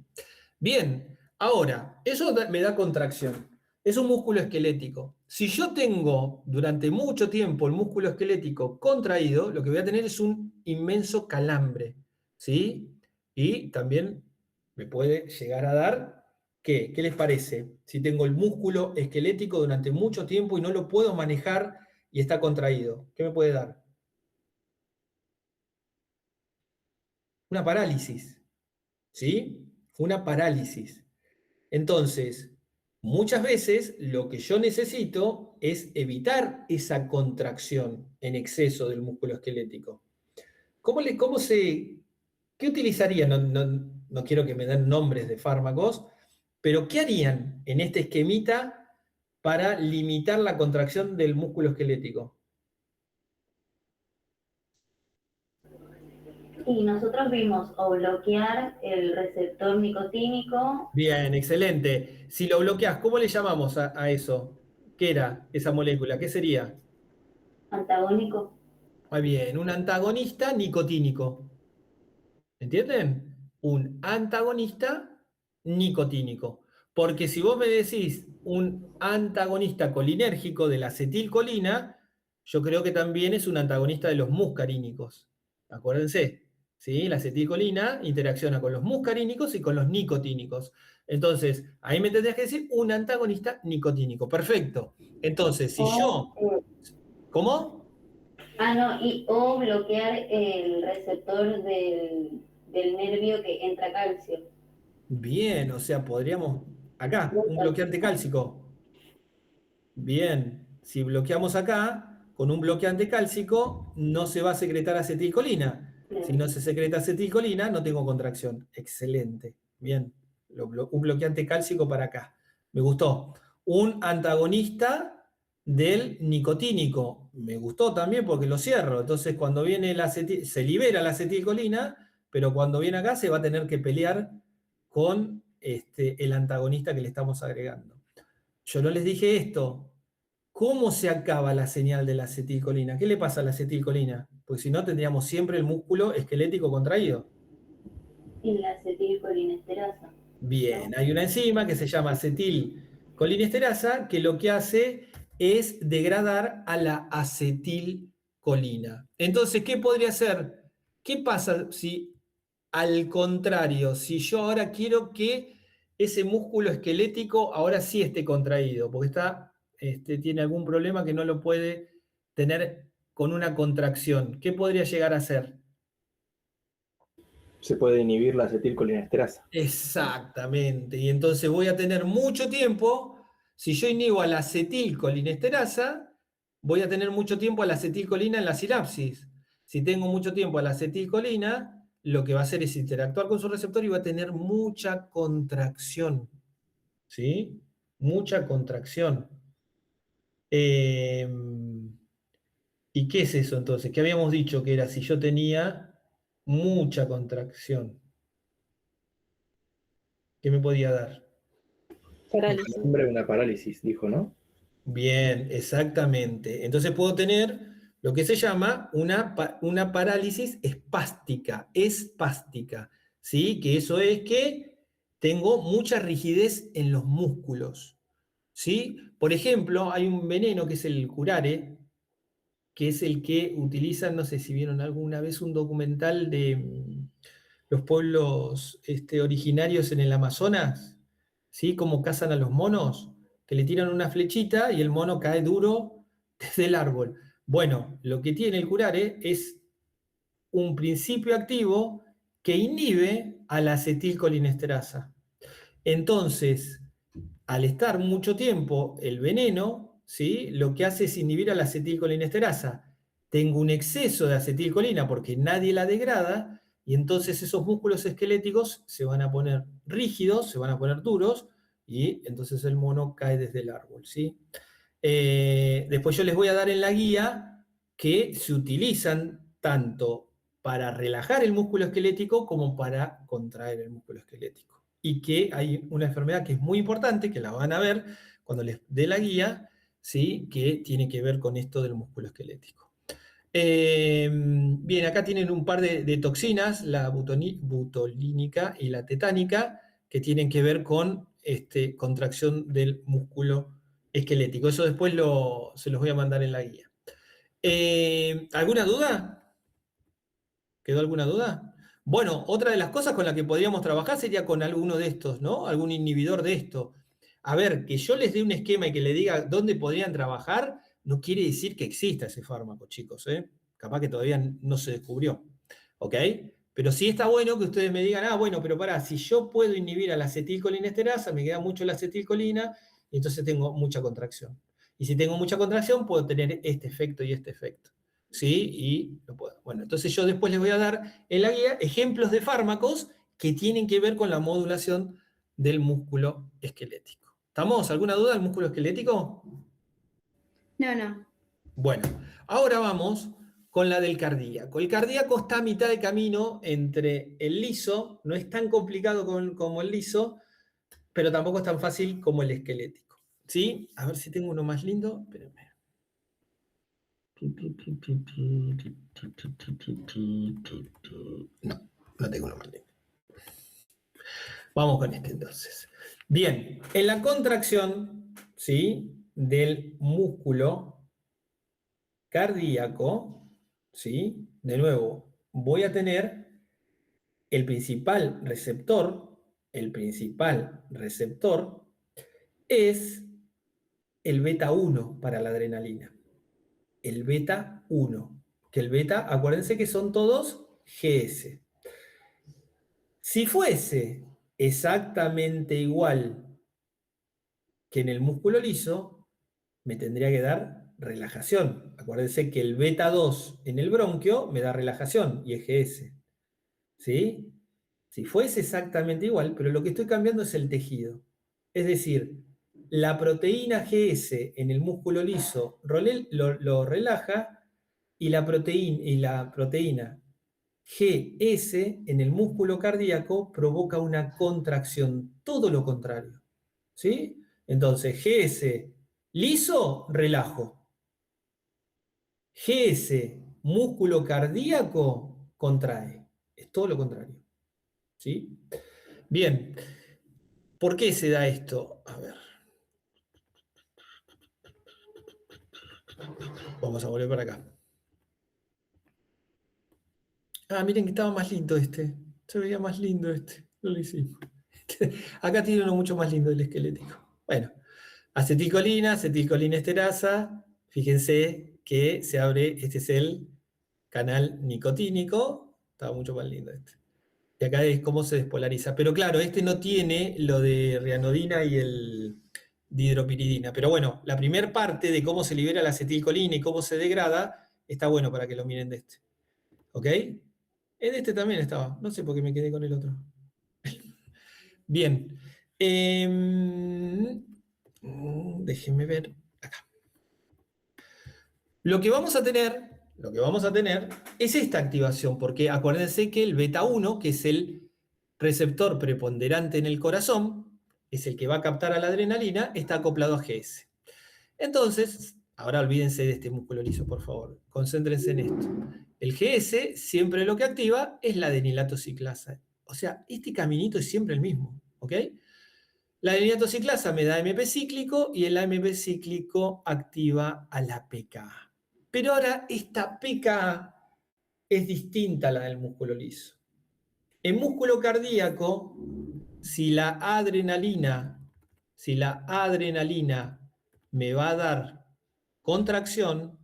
Bien, ahora, eso me da contracción. Es un músculo esquelético. Si yo tengo durante mucho tiempo el músculo esquelético contraído, lo que voy a tener es un inmenso calambre, ¿sí? Y también me puede llegar a dar ¿Qué? ¿Qué les parece? Si tengo el músculo esquelético durante mucho tiempo y no lo puedo manejar y está contraído, ¿qué me puede dar? Una parálisis, ¿sí? Una parálisis. Entonces, muchas veces lo que yo necesito es evitar esa contracción en exceso del músculo esquelético. ¿Qué utilizarían? No quiero que me den nombres de fármacos, pero ¿qué harían en este esquemita para limitar la contracción del músculo esquelético? Y nosotros vimos o bloquear el receptor nicotínico. Bien, excelente. Si lo bloqueas, ¿cómo le llamamos a eso? ¿Qué era esa molécula? ¿Qué sería? Antagónico. Muy bien, un antagonista nicotínico. ¿Entienden? Un antagonista nicotínico. Porque si vos me decís un antagonista colinérgico de la acetilcolina, yo creo que también es un antagonista de los muscarínicos. Acuérdense, ¿sí? La acetilcolina interacciona con los muscarínicos y con los nicotínicos. Entonces, ahí me tendrías que decir un antagonista nicotínico. Perfecto. Entonces, si yo... ¿Cómo? O bloquear el receptor del nervio que entra calcio. Bien, o sea, podríamos... Acá, un bloqueante cálcico. Bien, si bloqueamos acá, con un bloqueante cálcico, no se va a secretar acetilcolina. Si no se secreta acetilcolina, no tengo contracción. Excelente. Bien, un bloqueante cálcico para acá. Me gustó. Un antagonista del nicotínico. Me gustó también porque lo cierro. Entonces, cuando viene se libera la acetilcolina, pero cuando viene acá se va a tener que pelear con el antagonista que le estamos agregando. Yo no les dije esto. ¿Cómo se acaba la señal de la acetilcolina? ¿Qué le pasa a la acetilcolina? Porque si no, tendríamos siempre el músculo esquelético contraído. Y la acetilcolinesterasa. Bien, hay una enzima que se llama acetilcolinesterasa que lo que hace es degradar a la acetilcolina. Entonces, ¿qué podría hacer? ¿Qué pasa si, al contrario, si yo ahora quiero que ese músculo esquelético ahora sí esté contraído, porque tiene algún problema que no lo puede tener con una contracción? ¿Qué podría llegar a hacer? Se puede inhibir la acetilcolinesterasa. Exactamente. Y entonces voy a tener mucho tiempo, si yo inhibo a la acetilcolinesterasa, voy a tener mucho tiempo a la acetilcolina en la sinapsis. Si tengo mucho tiempo a la acetilcolina, lo que va a hacer es interactuar con su receptor y va a tener mucha contracción. ¿Sí? Mucha contracción. ¿Y qué es eso entonces? ¿Qué habíamos dicho que era si yo tenía mucha contracción? ¿Qué me podía dar? Parálisis. Hombre, una parálisis, dijo, ¿no? Bien, exactamente. Entonces puedo tener lo que se llama una parálisis espástica, ¿sí? Que eso es que tengo mucha rigidez en los músculos, ¿sí? Por ejemplo, hay un veneno que es el curare, que es el que utilizan, no sé si vieron alguna vez un documental de los pueblos originarios en el Amazonas, ¿sí? Cómo cazan a los monos, que le tiran una flechita y el mono cae duro desde el árbol. Bueno, lo que tiene el curare es un principio activo que inhibe a la acetilcolinesterasa. Entonces, al estar mucho tiempo el veneno, ¿sí? Lo que hace es inhibir a la acetilcolinesterasa. Tengo un exceso de acetilcolina porque nadie la degrada y entonces esos músculos esqueléticos se van a poner rígidos, se van a poner duros y entonces el mono cae desde el árbol, ¿sí? Después yo les voy a dar en la guía que se utilizan tanto para relajar el músculo esquelético como para contraer el músculo esquelético. Y que hay una enfermedad que es muy importante, que la van a ver cuando les dé la guía, ¿sí? Que tiene que ver con esto del músculo esquelético. Bien, acá tienen un par de toxinas, la butolínica y la tetánica, que tienen que ver con contracción del músculo esquelético. Eso después se los voy a mandar en la guía. ¿Alguna duda? ¿Quedó alguna duda? Bueno, otra de las cosas con las que podríamos trabajar sería con alguno de estos, ¿no? Algún inhibidor de esto. A ver, que yo les dé un esquema y que le diga dónde podrían trabajar, no quiere decir que exista ese fármaco, chicos, ¿eh? Capaz que todavía no se descubrió, ¿ok? Pero sí está bueno que ustedes me digan, bueno, pero pará, si yo puedo inhibir a la acetilcolinesterasa, me queda mucho la acetilcolina, y entonces tengo mucha contracción. Y si tengo mucha contracción, puedo tener este efecto y este efecto. ¿Sí? Y lo puedo. Bueno, entonces yo después les voy a dar en la guía ejemplos de fármacos que tienen que ver con la modulación del músculo esquelético. ¿Estamos? ¿Alguna duda del músculo esquelético? No. Bueno, ahora vamos con la del cardíaco. El cardíaco está a mitad de camino entre el liso, no es tan complicado como el liso, pero tampoco es tan fácil como el esquelético. ¿Sí? A ver si tengo uno más lindo. Espérenme. No tengo uno más lindo. Vamos con este entonces. Bien, en la contracción, ¿sí?, del músculo cardíaco, ¿sí?, de nuevo, voy a tener el principal receptor es el beta 1 para la adrenalina. El beta 1, que el beta, acuérdense que son todos GS. Si fuese exactamente igual que en el músculo liso, me tendría que dar relajación. Acuérdense que el beta 2 en el bronquio me da relajación y es GS. ¿Sí? Si fuese exactamente igual, pero lo que estoy cambiando es el tejido. Es decir, la proteína GS en el músculo liso lo relaja y la proteína GS en el músculo cardíaco provoca una contracción, todo lo contrario. ¿Sí? Entonces, GS liso, relajo. GS músculo cardíaco, contrae. Es todo lo contrario. ¿Sí? Bien. ¿Por qué se da esto? A ver. Vamos a volver para acá. Miren que estaba más lindo este. Se veía más lindo este. No lo hicimos. Acá tiene uno mucho más lindo el esquelético. Bueno, acetilcolina, acetilcolinesterasa. Fíjense que se abre, este es el canal nicotínico. Estaba mucho más lindo este. Y acá es cómo se despolariza. Pero claro, este no tiene lo de rianodina y el dihidropiridina. Pero bueno, la primera parte de cómo se libera la acetilcolina y cómo se degrada, está bueno para que lo miren de este. ¿Ok? En este también estaba. No sé por qué me quedé con el otro. Bien. Déjenme ver acá. Lo que vamos a tener es esta activación, porque acuérdense que el beta 1, que es el receptor preponderante en el corazón, es el que va a captar a la adrenalina, está acoplado a GS. Entonces, ahora olvídense de este músculo liso, por favor. Concéntrense en esto. El GS siempre lo que activa es la adenilato ciclasa. O sea, este caminito es siempre el mismo. ¿Ok? La adenilato ciclasa me da AMP cíclico y el AMP cíclico activa a la PKA. Pero ahora esta PKA es distinta a la del músculo liso. En músculo cardíaco, si la adrenalina me va a dar contracción,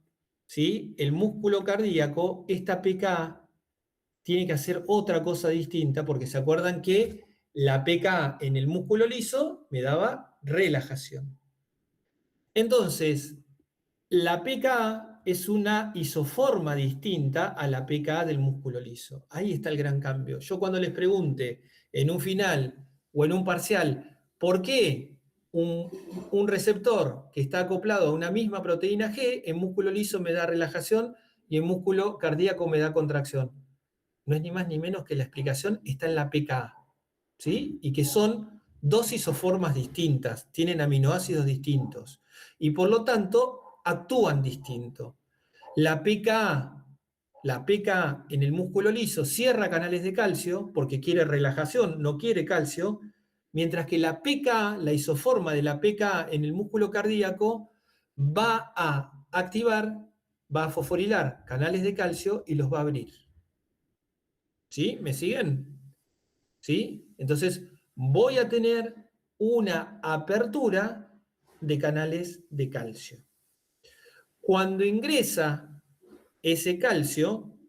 ¿sí?, el músculo cardíaco, esta PKA tiene que hacer otra cosa distinta, porque se acuerdan que la PKA en el músculo liso me daba relajación. Entonces, la PKA es una isoforma distinta a la PKA del músculo liso. Ahí está el gran cambio. Yo cuando les pregunte en un final o en un parcial, ¿por qué un receptor que está acoplado a una misma proteína G en músculo liso me da relajación y en músculo cardíaco me da contracción? No es ni más ni menos que la explicación está en la PKA, ¿sí? Y que son dos isoformas distintas, tienen aminoácidos distintos y por lo tanto actúan distinto. La PKA en el músculo liso cierra canales de calcio porque quiere relajación, no quiere calcio, mientras que la PKA, la isoforma de la PKA en el músculo cardíaco, va a activar, va a fosforilar canales de calcio y los va a abrir. ¿Sí? ¿Me siguen? ¿Sí? Entonces, voy a tener una apertura de canales de calcio. Cuando ingresa ese calcio,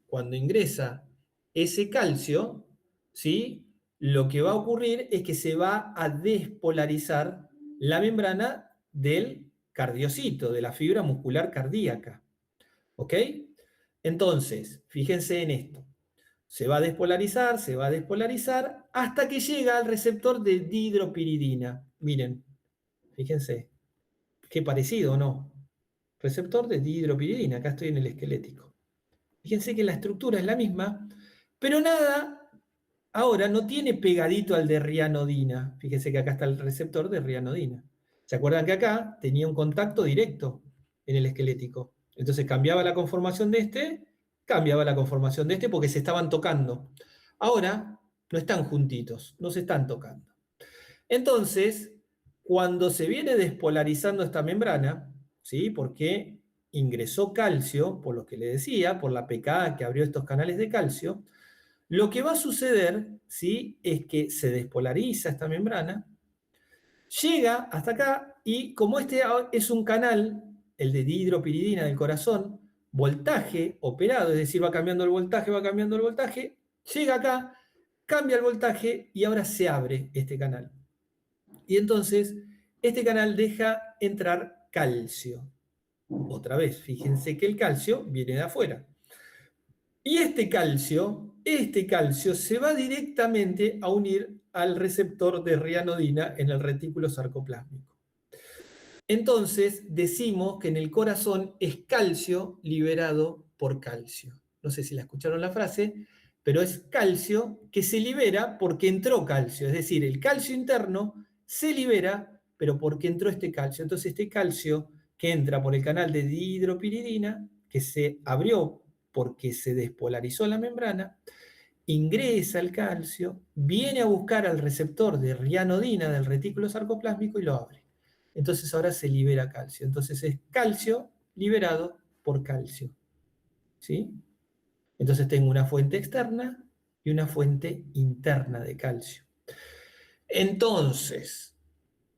¿sí? Lo que va a ocurrir es que se va a despolarizar la membrana del cardiocito, de la fibra muscular cardíaca. ¿Ok? Entonces, fíjense en esto. Se va a despolarizar hasta que llega al receptor de dihidropiridina. Miren, fíjense, qué parecido, ¿no? Receptor de dihidropiridina, acá estoy en el esquelético. Fíjense que la estructura es la misma, pero nada, ahora no tiene pegadito al de rianodina. Fíjense que acá está el receptor de rianodina. ¿Se acuerdan que acá tenía un contacto directo en el esquelético? Entonces cambiaba la conformación de este porque se estaban tocando. Ahora no están juntitos, no se están tocando. Entonces, cuando se viene despolarizando esta membrana, ¿sí? Porque ingresó calcio, por lo que le decía, por la pKa que abrió estos canales de calcio, lo que va a suceder, ¿sí? Es que se despolariza esta membrana, llega hasta acá y como este es un canal, el de dihidropiridina del corazón, voltaje operado, es decir, va cambiando el voltaje, llega acá, cambia el voltaje y ahora se abre este canal. Y entonces este canal deja entrar calcio. Otra vez, fíjense que el calcio viene de afuera. Y este calcio se va directamente a unir al receptor de rianodina en el retículo sarcoplásmico. Entonces decimos que en el corazón es calcio liberado por calcio. No sé si la escucharon la frase, pero es calcio que se libera porque entró calcio. Es decir, el calcio interno se libera, pero porque entró este calcio. Entonces este calcio que entra por el canal de dihidropiridina, que se abrió porque se despolarizó la membrana, ingresa el calcio, viene a buscar al receptor de rianodina del retículo sarcoplásmico y lo abre. Entonces ahora se libera calcio. Entonces es calcio liberado por calcio. ¿Sí? Entonces tengo una fuente externa y una fuente interna de calcio. Entonces,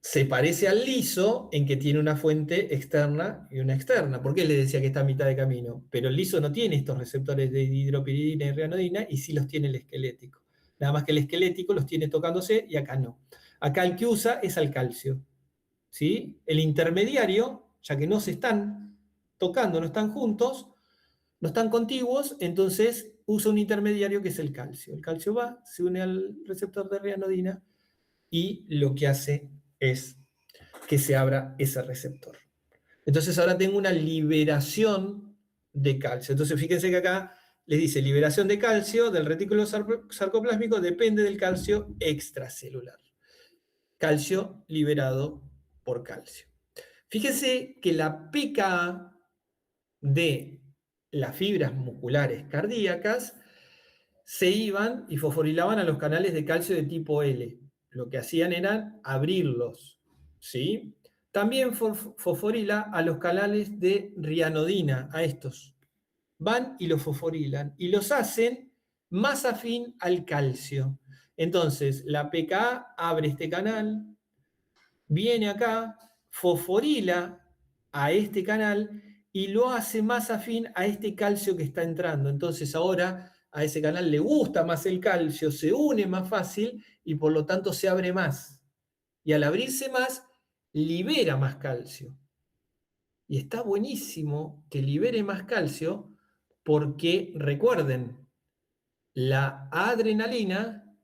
se parece al liso en que tiene una fuente externa y una externa. ¿Por qué le decía que está a mitad de camino? Pero el liso no tiene estos receptores de dihidropiridina y rianodina y sí los tiene el esquelético. Nada más que el esquelético los tiene tocándose y acá no. Acá el que usa es al calcio. ¿Sí? El intermediario, ya que no se están tocando, no están juntos, no están contiguos, entonces usa un intermediario que es el calcio. El calcio va, se une al receptor de rianodina y lo que hace es que se abra ese receptor. Entonces ahora tengo una liberación de calcio. Entonces fíjense que acá les dice liberación de calcio del retículo sarcoplásmico depende del calcio extracelular. Calcio liberado por calcio. Fíjense que la pKa de las fibras musculares cardíacas se iban y fosforilaban a los canales de calcio de tipo L. Lo que hacían era abrirlos, ¿sí? También fosforila a los canales de rianodina, a estos. Van y los fosforilan y los hacen más afín al calcio. Entonces, la pKa abre este canal, viene acá, fosforila a este canal y lo hace más afín a este calcio que está entrando. Entonces ahora a ese canal le gusta más el calcio, se une más fácil y por lo tanto se abre más. Y al abrirse más, libera más calcio. Y está buenísimo que libere más calcio porque, recuerden, la adrenalina,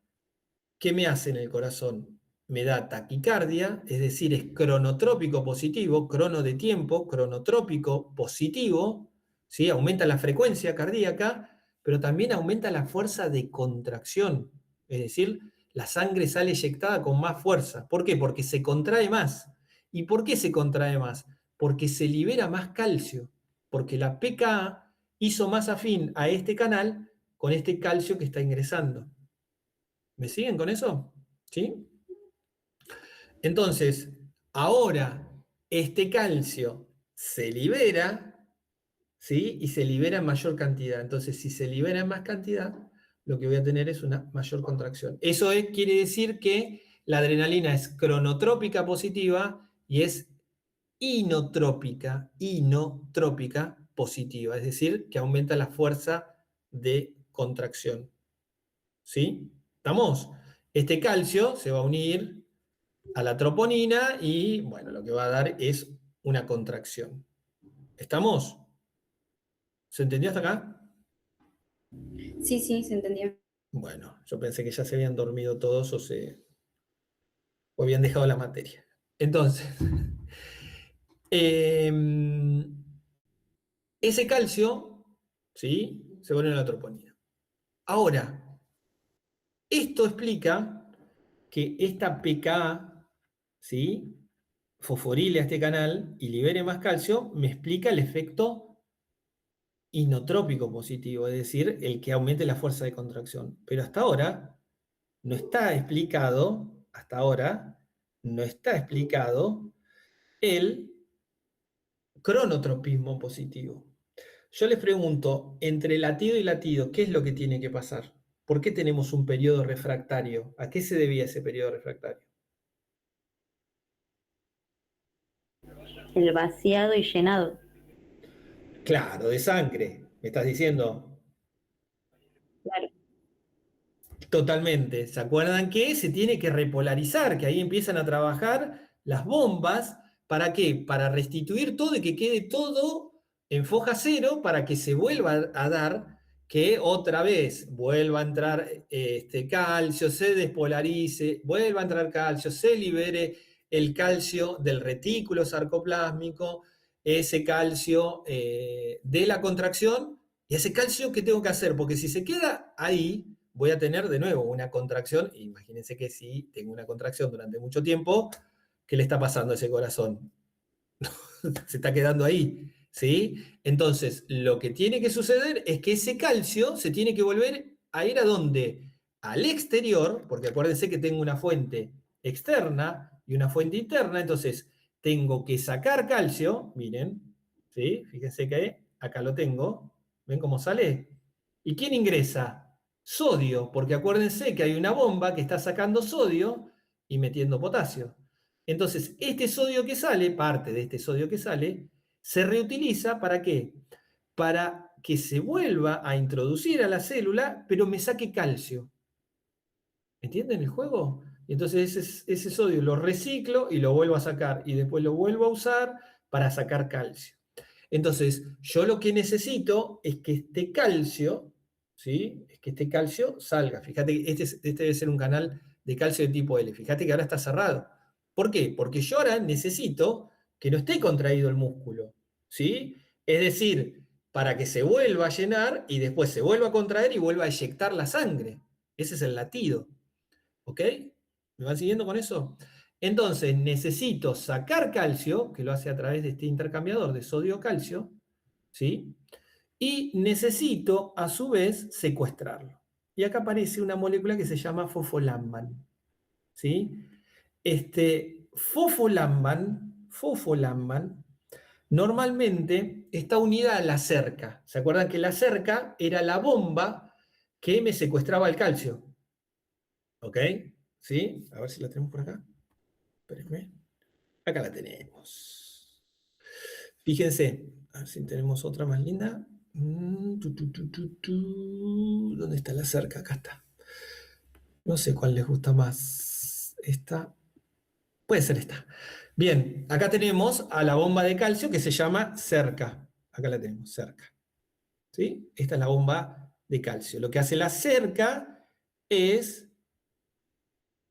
¿qué me hace en el corazón? Me da taquicardia, es decir, es cronotrópico positivo, crono de tiempo, cronotrópico positivo, ¿sí? Aumenta la frecuencia cardíaca, pero también aumenta la fuerza de contracción, es decir, la sangre sale eyectada con más fuerza. ¿Por qué? Porque se contrae más. ¿Y por qué se contrae más? Porque se libera más calcio, porque la pKa hizo más afín a este canal con este calcio que está ingresando. ¿Me siguen con eso? ¿Sí? Entonces, ahora este calcio se libera, ¿sí? Y se libera en mayor cantidad. Entonces, si se libera en más cantidad, lo que voy a tener es una mayor contracción. Eso quiere decir que la adrenalina es cronotrópica positiva y es inotrópica positiva, es decir, que aumenta la fuerza de contracción. ¿Sí? ¿Estamos? Este calcio se va a unir a la troponina y, bueno, lo que va a dar es una contracción. ¿Estamos? ¿Se entendió hasta acá? Sí, sí, se entendió. Bueno, yo pensé que ya se habían dormido todos o habían dejado la materia. Entonces, ese calcio, ¿sí? Se pone en la troponina. Ahora, esto explica que esta pKa, ¿sí? Fosforile a este canal y libere más calcio, me explica el efecto inotrópico positivo, es decir, el que aumente la fuerza de contracción. Pero hasta ahora no está explicado, el cronotropismo positivo. Yo les pregunto, entre latido y latido, ¿qué es lo que tiene que pasar? ¿Por qué tenemos un periodo refractario? ¿A qué se debía ese periodo refractario? El vaciado y llenado. Claro, de sangre, me estás diciendo. Claro. Totalmente. ¿Se acuerdan que se tiene que repolarizar? Que ahí empiezan a trabajar las bombas. ¿Para qué? Para restituir todo y que quede todo en foja cero para que se vuelva a dar, que otra vez vuelva a entrar calcio, se despolarice, vuelva a entrar calcio, se libere el calcio del retículo sarcoplásmico, ese calcio de la contracción, y ese calcio, ¿qué tengo que hacer? Porque si se queda ahí, voy a tener de nuevo una contracción. Imagínense que si tengo una contracción durante mucho tiempo, ¿qué le está pasando a ese corazón? Se está quedando ahí, ¿sí? Entonces, lo que tiene que suceder es que ese calcio se tiene que volver a ir a ¿dónde? Al exterior, porque acuérdense que tengo una fuente externa y una fuente interna, entonces tengo que sacar calcio, miren, ¿sí? Fíjense que acá lo tengo, ¿ven cómo sale? ¿Y quién ingresa? Sodio, porque acuérdense que hay una bomba que está sacando sodio y metiendo potasio. Entonces, este sodio que sale, parte de este sodio que sale, se reutiliza ¿para qué? Para que se vuelva a introducir a la célula, pero me saque calcio. ¿Entienden el juego? Y entonces ese sodio lo reciclo y lo vuelvo a sacar y después lo vuelvo a usar para sacar calcio. Entonces, yo lo que necesito es que este calcio, ¿sí? Es que este calcio salga. Fíjate que este debe ser un canal de calcio de tipo L. Fíjate que ahora está cerrado. ¿Por qué? Porque yo ahora necesito que no esté contraído el músculo, ¿sí? Es decir, para que se vuelva a llenar y después se vuelva a contraer y vuelva a eyectar la sangre. Ese es el latido. ¿Ok? ¿Me van siguiendo con eso? Entonces necesito sacar calcio, que lo hace a través de este intercambiador de sodio-calcio, ¿sí? Y necesito, a su vez, secuestrarlo. Y acá aparece una molécula que se llama fosfolamban, ¿sí? Fosfolamban, normalmente está unida a la cerca. ¿Se acuerdan que la cerca era la bomba que me secuestraba el calcio? ¿Ok? ¿Sí? A ver si la tenemos por acá. Espérenme. Acá la tenemos. Fíjense, a ver si tenemos otra más linda. ¿Dónde está la cerca? Acá está. No sé cuál les gusta más. Esta. Puede ser esta. Bien, acá tenemos a la bomba de calcio que se llama cerca. Acá la tenemos, cerca. ¿Sí? Esta es la bomba de calcio. Lo que hace la cerca es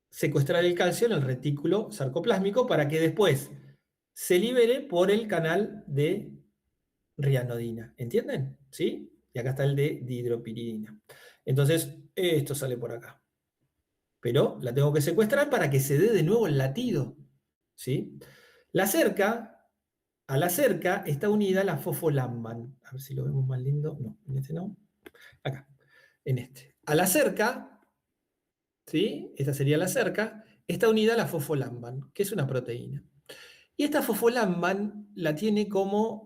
secuestrar el calcio en el retículo sarcoplásmico para que después se libere por el canal de rianodina. ¿Entienden? ¿Sí? Y acá está el de dihidropiridina. Entonces, esto sale por acá. Pero la tengo que secuestrar para que se dé de nuevo el latido. ¿Sí? A la cerca está unida la fosfolamban. A ver si lo vemos más lindo. No, en este no. Acá, en este. A la cerca, ¿sí? Esta sería la cerca, está unida a la fosfolamban, que es una proteína. Y esta fosfolamban la tiene como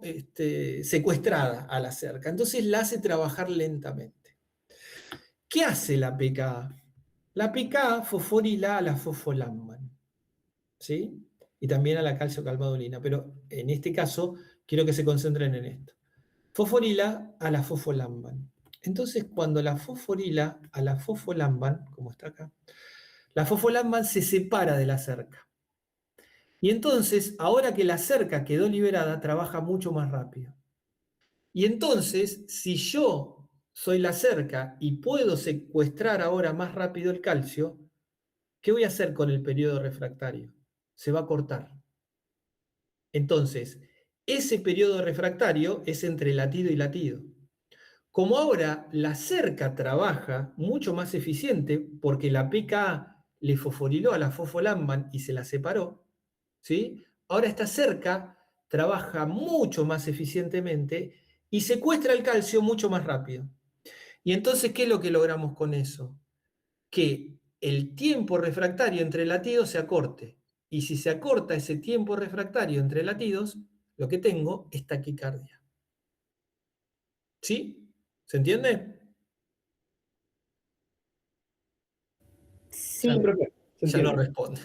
secuestrada a la cerca, entonces la hace trabajar lentamente. ¿Qué hace la PKA? La PKA fosforila a la fosfolamban, ¿sí? Y también a la calciocalmadulina, pero en este caso quiero que se concentren en esto. Fosforila a la fosfolamban. Entonces, cuando la fosforila a la fosfolamban, como está acá, la fosfolamban se separa de la cerca. Y entonces, ahora que la cerca quedó liberada, trabaja mucho más rápido. Y entonces, si yo soy la cerca y puedo secuestrar ahora más rápido el calcio, ¿qué voy a hacer con el periodo refractario? Se va a cortar. Entonces, ese periodo refractario es entre latido y latido. Como ahora la cerca trabaja mucho más eficiente porque la PKA le fosforiló a la fosfolamban y se la separó, ¿sí? Ahora esta cerca trabaja mucho más eficientemente y secuestra el calcio mucho más rápido. Y entonces, ¿qué es lo que logramos con eso? Que el tiempo refractario entre latidos se acorte. Y si se acorta ese tiempo refractario entre latidos, lo que tengo es taquicardia. ¿Sí? ¿Se entiende? Sí. Ya, Profe, ¿se ya no entiende? responde.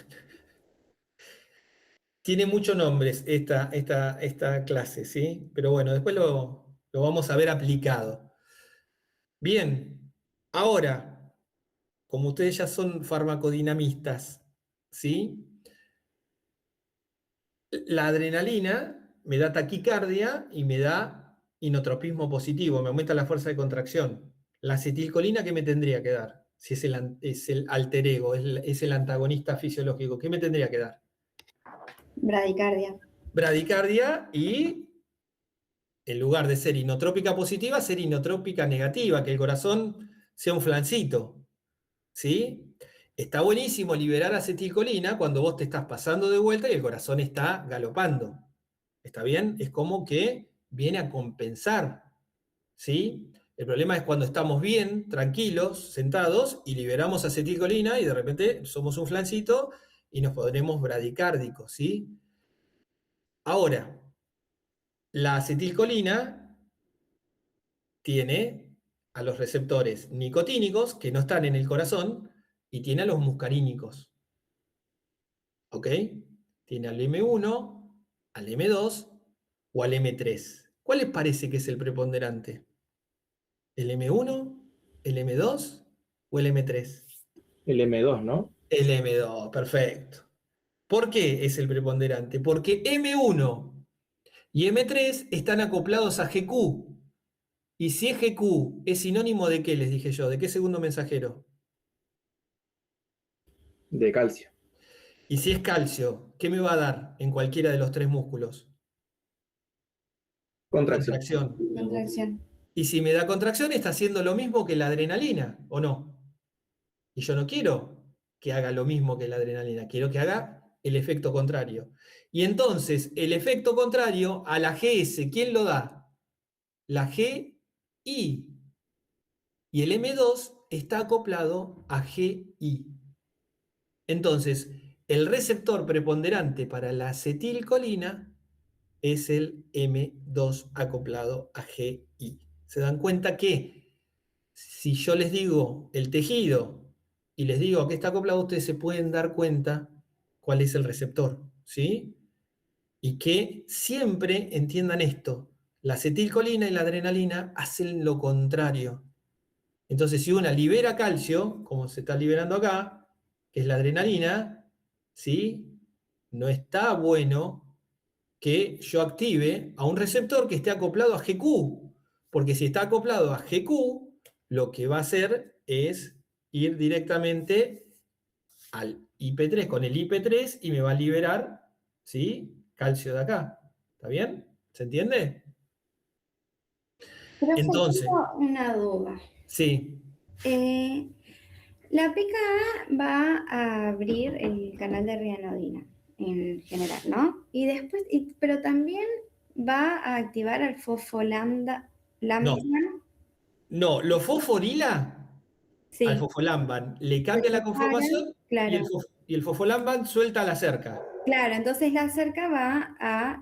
Tiene muchos nombres esta clase, ¿sí? Pero bueno, después lo vamos a ver aplicado. Bien, ahora, como ustedes ya son farmacodinamistas, ¿sí? La adrenalina me da taquicardia y me da inotropismo positivo, me aumenta la fuerza de contracción. La acetilcolina, ¿qué me tendría que dar? Si es el alter ego, es el antagonista fisiológico, ¿qué me tendría que dar? Bradicardia. Bradicardia y, en lugar de ser inotrópica positiva, ser inotrópica negativa, que el corazón sea un flancito. ¿Sí? Está buenísimo liberar acetilcolina cuando vos te estás pasando de vuelta y el corazón está galopando. ¿Está bien? Es como que viene a compensar. ¿Sí? El problema es cuando estamos bien, tranquilos, sentados, y liberamos acetilcolina y de repente somos un flancito y nos pondremos bradicárdicos. ¿Sí? Ahora, la acetilcolina tiene a los receptores nicotínicos que no están en el corazón y tiene a los muscarínicos. ¿Ok? Tiene al M1, al M2 o al M3. ¿Cuál les parece que es el preponderante? ¿El M1, el M2 o el M3? El M2, ¿no? El M2, perfecto. ¿Por qué es el preponderante? Porque M1 y M3 están acoplados a GQ. Y si es GQ, ¿es sinónimo de qué les dije yo? ¿De qué segundo mensajero? De calcio. Y si es calcio, ¿qué me va a dar en cualquiera de los tres músculos? Contracción. Contracción. Contracción. Y si me da contracción, está haciendo lo mismo que la adrenalina, ¿o no? Y yo no quiero que haga lo mismo que la adrenalina, quiero que haga el efecto contrario. Y entonces, el efecto contrario a la GS, ¿quién lo da? La GI. Y el M2 está acoplado a GI. Entonces, el receptor preponderante para la acetilcolina es el M2 acoplado a GI. ¿Se dan cuenta que si yo les digo el tejido y les digo a qué está acoplado, ustedes se pueden dar cuenta cuál es el receptor, ¿sí? Y que siempre entiendan esto, la acetilcolina y la adrenalina hacen lo contrario. Entonces, si una libera calcio, como se está liberando acá, que es la adrenalina, ¿sí? No está bueno que yo active a un receptor que esté acoplado a GQ, porque si está acoplado a GQ, lo que va a hacer es ir directamente al IP3 con el IP3 y me va a liberar, ¿sí? Calcio de acá. ¿Está bien? ¿Se entiende? Pero Entonces, tengo una duda. sí, La PKA va a abrir el canal de rianodina en general, ¿no? Y después, pero también va a activar al fosfolambda. no, no, lo fosforila al Sí, fosfolamban, le se cambia la separan, conformación y claro. y el fosfolamban suelta la cerca. Claro, entonces la cerca va a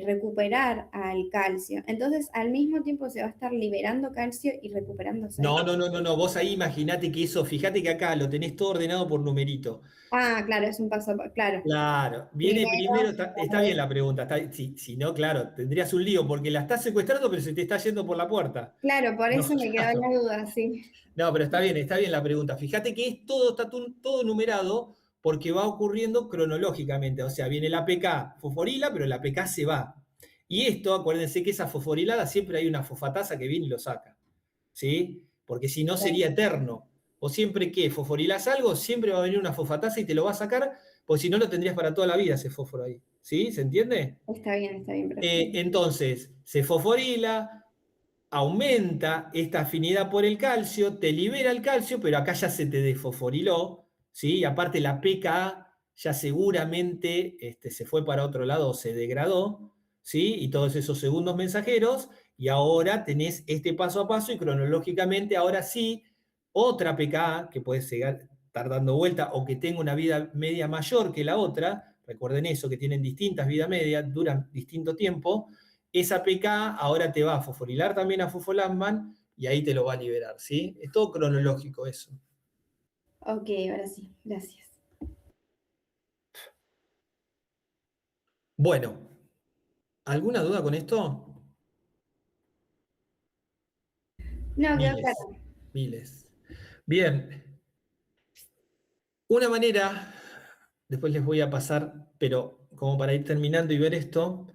recuperar al calcio. Entonces, al mismo tiempo se va a estar liberando calcio y recuperándose. No. Vos ahí imaginate que eso, fíjate que acá lo tenés todo ordenado por numerito. Ah, claro, es un paso, claro. Claro, viene primero, está Primero, bien la pregunta. Si no, claro, tendrías un lío porque la estás secuestrando, pero se te está yendo por la puerta. claro, por No, eso me quedaba claro. la duda, sí. No, pero está bien la pregunta. Fíjate que está todo numerado porque va ocurriendo cronológicamente. O sea, viene la APK fosforila, pero la APK se va. Y esto, acuérdense que esa fosforilada siempre hay una fosfatasa que viene y lo saca. ¿Sí? Porque si no sería eterno. O siempre que fosforilas algo, siempre va a venir una fosfatasa y te lo va a sacar, porque si no lo tendrías para toda la vida ese fósforo ahí. ¿Sí? ¿Se entiende? Está bien, perfecto. Entonces, se fosforila, aumenta esta afinidad por el calcio, te libera el calcio, pero acá ya se te desfosforiló, ¿sí? Y aparte la pKa ya seguramente se fue para otro lado o se degradó, ¿sí? Y todos esos segundos mensajeros, y ahora tenés este paso a paso y cronológicamente ahora sí, otra pKa que puede estar dando vuelta o que tenga una vida media mayor que la otra, recuerden eso, que tienen distintas vidas medias, duran distinto tiempo, esa PK ahora te va a fosforilar también a fosfolamban y ahí te lo va a liberar, ¿sí? Es todo cronológico eso. Ok, ahora sí, gracias. Bueno, ¿alguna duda con esto? No, quedó Miles, claro. miles. Bien, una manera, después les voy a pasar, pero como para ir terminando y ver esto,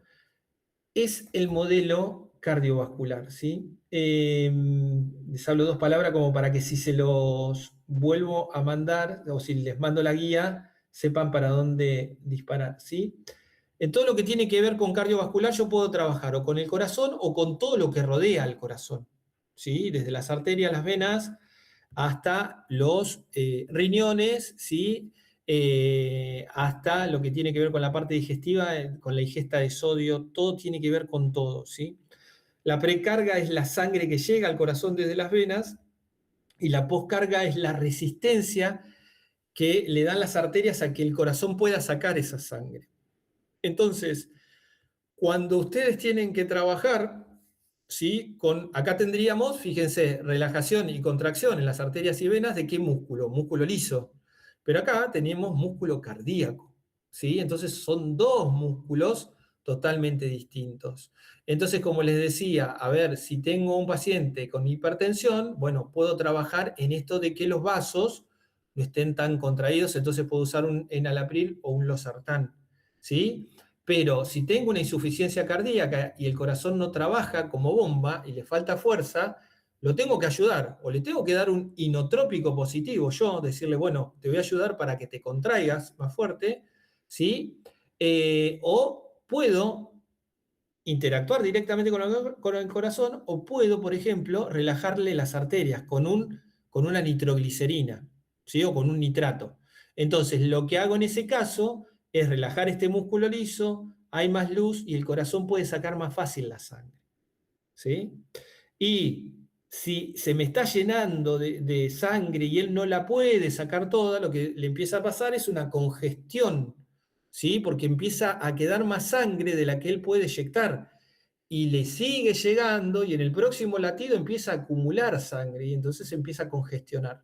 es el modelo cardiovascular, ¿sí? Les hablo dos palabras como para que si se los vuelvo a mandar o si les mando la guía, sepan para dónde disparar, ¿sí? En todo lo que tiene que ver con cardiovascular, yo puedo trabajar o con el corazón o con todo lo que rodea al corazón, ¿sí? Desde las arterias, las venas, hasta los riñones, ¿sí? Hasta lo que tiene que ver con la parte digestiva, con la ingesta de sodio, todo tiene que ver con todo, ¿sí? La precarga es la sangre que llega al corazón desde las venas y la poscarga es la resistencia que le dan las arterias a que el corazón pueda sacar esa sangre. Entonces, cuando ustedes tienen que trabajar, ¿sí? Acá tendríamos, fíjense, relajación y contracción en las arterias y venas de qué músculo, músculo liso. Pero acá tenemos músculo cardíaco, ¿sí? Entonces son dos músculos totalmente distintos. Entonces, como les decía, a ver, si tengo un paciente con hipertensión, bueno, puedo trabajar en esto de que los vasos no estén tan contraídos, entonces puedo usar un enalapril o un losartán, ¿sí? Pero si tengo una insuficiencia cardíaca y el corazón no trabaja como bomba y le falta fuerza, lo tengo que ayudar o le tengo que dar un inotrópico positivo, yo decirle, bueno, te voy a ayudar para que te contraigas más fuerte, ¿sí? O puedo interactuar directamente con el corazón o puedo, por ejemplo, relajarle las arterias con una nitroglicerina, ¿sí? O con un nitrato. Entonces, lo que hago en ese caso es relajar este músculo liso, hay más luz y el corazón puede sacar más fácil la sangre, ¿sí? Y si se me está llenando de sangre y él no la puede sacar toda, lo que le empieza a pasar es una congestión, ¿sí? Porque empieza a quedar más sangre de la que él puede eyectar y le sigue llegando y en el próximo latido empieza a acumular sangre y entonces se empieza a congestionar.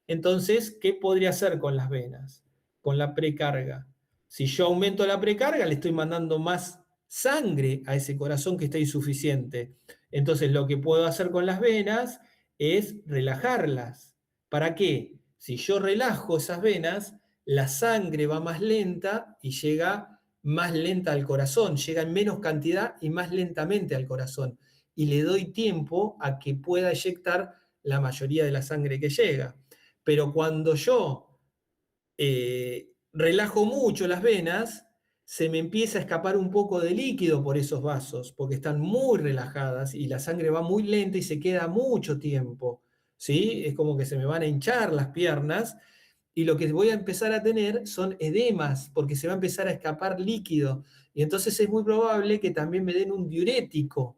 Entonces, ¿qué podría hacer con las venas? Con la precarga. Si yo aumento la precarga, le estoy mandando más sangre a ese corazón que está insuficiente. Entonces, lo que puedo hacer con las venas es relajarlas. ¿Para qué? Si yo relajo esas venas, la sangre va más lenta y llega más lenta al corazón, llega en menos cantidad y más lentamente al corazón. Y le doy tiempo a que pueda eyectar la mayoría de la sangre que llega. Pero cuando yo relajo mucho las venas, se me empieza a escapar un poco de líquido por esos vasos, porque están muy relajadas y la sangre va muy lenta y se queda mucho tiempo. ¿Sí? Es como que se me van a hinchar las piernas y lo que voy a empezar a tener son edemas, porque se va a empezar a escapar líquido. Y entonces es muy probable que también me den un diurético.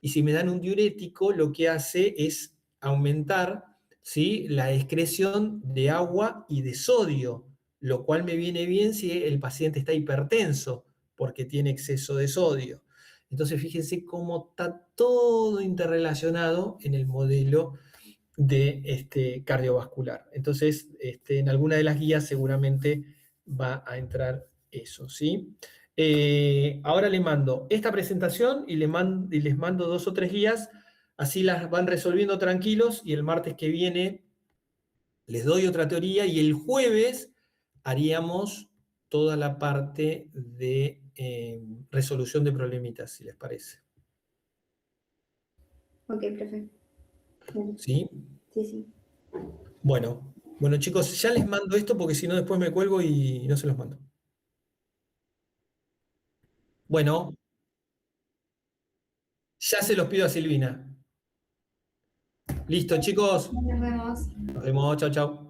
Y si me dan un diurético, lo que hace es aumentar, ¿sí?, la excreción de agua y de sodio lo cual me viene bien si el paciente está hipertenso, porque tiene exceso de sodio. Entonces, fíjense cómo está todo interrelacionado en el modelo de cardiovascular. Entonces, en alguna de las guías seguramente va a entrar eso, ¿sí? Ahora le mando esta presentación y les mando 2 o 3 guías, así las van resolviendo tranquilos, y el martes que viene les doy otra teoría, y el jueves haríamos toda la parte de resolución de problemitas, si les parece. Ok, profe. Bueno, ¿Sí? sí. Bueno, chicos, ya les mando esto porque si no después me cuelgo y no se los mando. Bueno, ya se los pido a Silvina. Listo, chicos. Nos vemos. Nos vemos. Chau, chau.